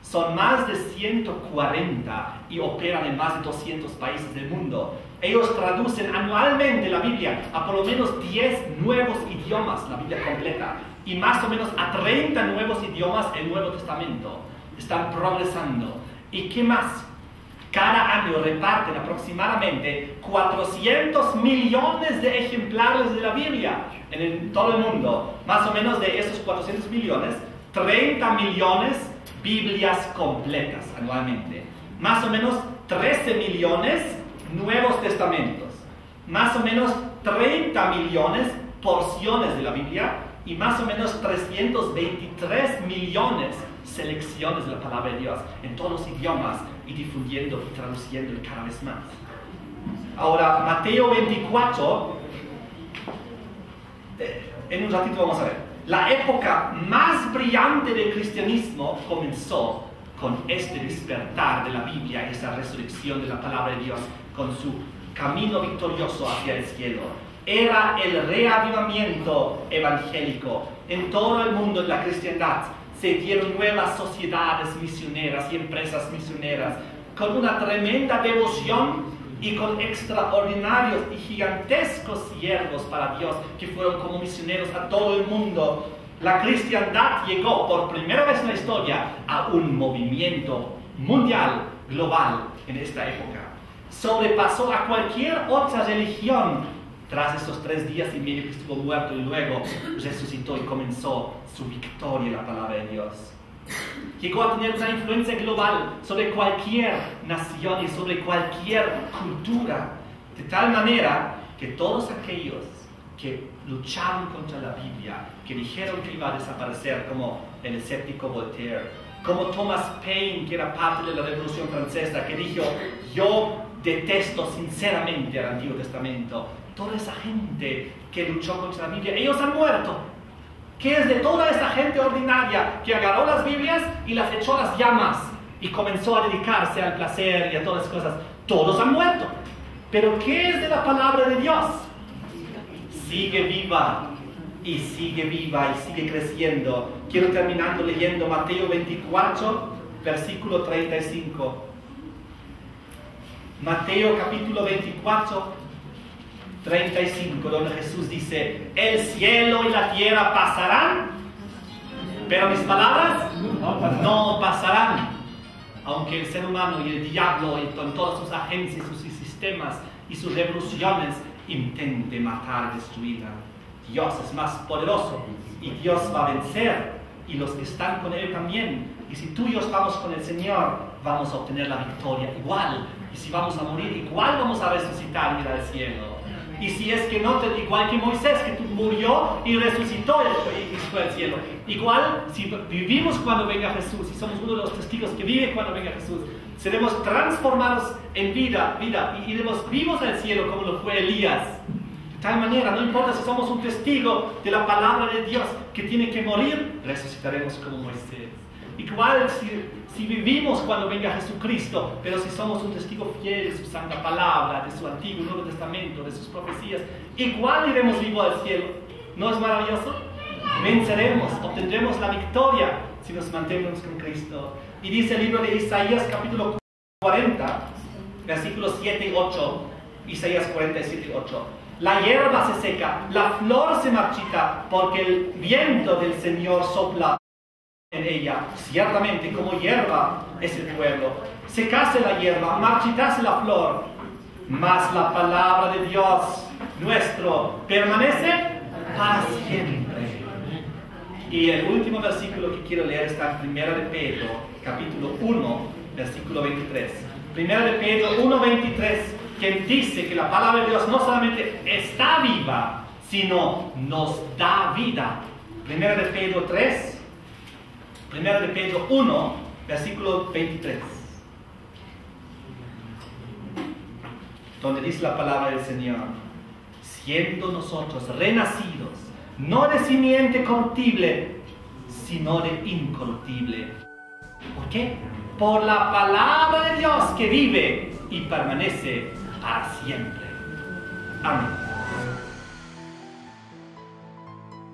son más de 140 y operan en más de 200 países del mundo. Ellos traducen anualmente la Biblia a por lo menos 10 nuevos idiomas, la Biblia completa, y más o menos a 30 nuevos idiomas el Nuevo Testamento. Están progresando. ¿Y qué más? Cada año reparten aproximadamente 400 millones de ejemplares de la Biblia en todo el mundo. Más o menos de esos 400 millones, 30 millones Biblias completas anualmente. Más o menos 13 millones Nuevos Testamentos. Más o menos 30 millones porciones de la Biblia y más o menos 323 millones selecciones de la palabra de Dios en todos los idiomas y difundiendo y traduciendo cada vez más. Ahora, Mateo 24, en un ratito vamos a ver. La época más brillante del cristianismo comenzó con este despertar de la Biblia, esa resurrección de la palabra de Dios, con su camino victorioso hacia el cielo. Era el reavivamiento evangélico. En todo el mundo, en la cristiandad, se dieron nuevas sociedades misioneras y empresas misioneras con una tremenda devoción y con extraordinarios y gigantescos siervos para Dios que fueron como misioneros a todo el mundo. La cristiandad llegó por primera vez en la historia a un movimiento mundial, global, en esta época. Sobrepasó a cualquier otra religión tras esos 3 días y medio que estuvo muerto y luego resucitó y comenzó su victoria en la palabra de Dios. Llegó a tener una influencia global sobre cualquier nación y sobre cualquier cultura, de tal manera que todos aquellos que lucharon contra la Biblia, que dijeron que iba a desaparecer, como el escéptico Voltaire, como Thomas Paine, que era parte de la Revolución Francesa, que dijo, yo detesto sinceramente al Antiguo Testamento. Toda esa gente que luchó contra la Biblia, ellos han muerto. ¿Qué es de toda esa gente ordinaria que agarró las Biblias y las echó a las llamas y comenzó a dedicarse al placer y a todas las cosas? Todos han muerto. Pero ¿qué es de la palabra de Dios? Sigue viva y sigue creciendo. Quiero terminando leyendo Mateo 24, versículo 35. Mateo capítulo 24, 35, donde Jesús dice, el cielo y la tierra pasarán, pero mis palabras no pasarán. Aunque el ser humano y el diablo y con todas sus agencias, sus sistemas y sus revoluciones intente matar y destruirla, Dios es más poderoso y Dios va a vencer, y los que están con Él también. Y si tú y yo estamos con el Señor, vamos a obtener la victoria igual. Y si vamos a morir, igual vamos a resucitar y ir al cielo. Y si es que no, igual que Moisés, que murió y resucitó y fue al cielo. Igual, si vivimos cuando venga Jesús, y somos uno de los testigos que vive cuando venga Jesús, seremos transformados en vida, y iremos vivos al cielo como lo fue Elías. De tal manera, no importa si somos un testigo de la palabra de Dios que tiene que morir, resucitaremos como Moisés. Igual si vivimos cuando venga Jesucristo, pero si somos un testigo fiel de su santa palabra, de su Antiguo y Nuevo Testamento, de sus profecías, igual iremos vivos al cielo. ¿No es maravilloso? Venceremos, obtendremos la victoria si nos mantenemos con Cristo. Y dice el libro de Isaías capítulo 40, versículos 7 y 8, Isaías 47 y 8. La hierba se seca, la flor se marchita, porque el viento del Señor sopla en ella. Ciertamente, como hierba es el pueblo. Secase la hierba, marchitase la flor, mas la palabra de Dios nuestro permanece para siempre. Y el último versículo que quiero leer está en 1 de Pedro, capítulo 1, versículo 23. 1 de Pedro 1, 23, que dice que la palabra de Dios no solamente está viva, sino nos da vida. 1 de Pedro 3, 1 de Pedro 1, versículo 23, donde dice la palabra del Señor: siendo nosotros renacidos, no de simiente corruptible, sino de incorruptible. ¿Por qué? Por la palabra de Dios que vive y permanece para siempre. Amén.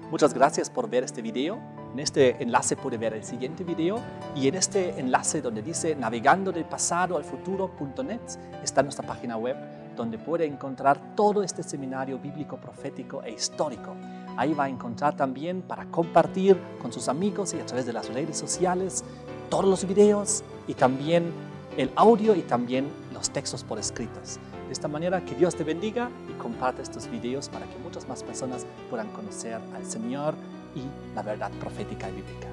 Muchas gracias por ver este video. En este enlace puede ver el siguiente video, y en este enlace donde dice navegando del pasado al futuro.net está nuestra página web, donde puede encontrar todo este seminario bíblico, profético e histórico. Ahí va a encontrar también para compartir con sus amigos y a través de las redes sociales todos los videos, y también el audio y también los textos por escritos. De esta manera, que Dios te bendiga y comparte estos videos para que muchas más personas puedan conocer al Señor y la verdad profética y bíblica.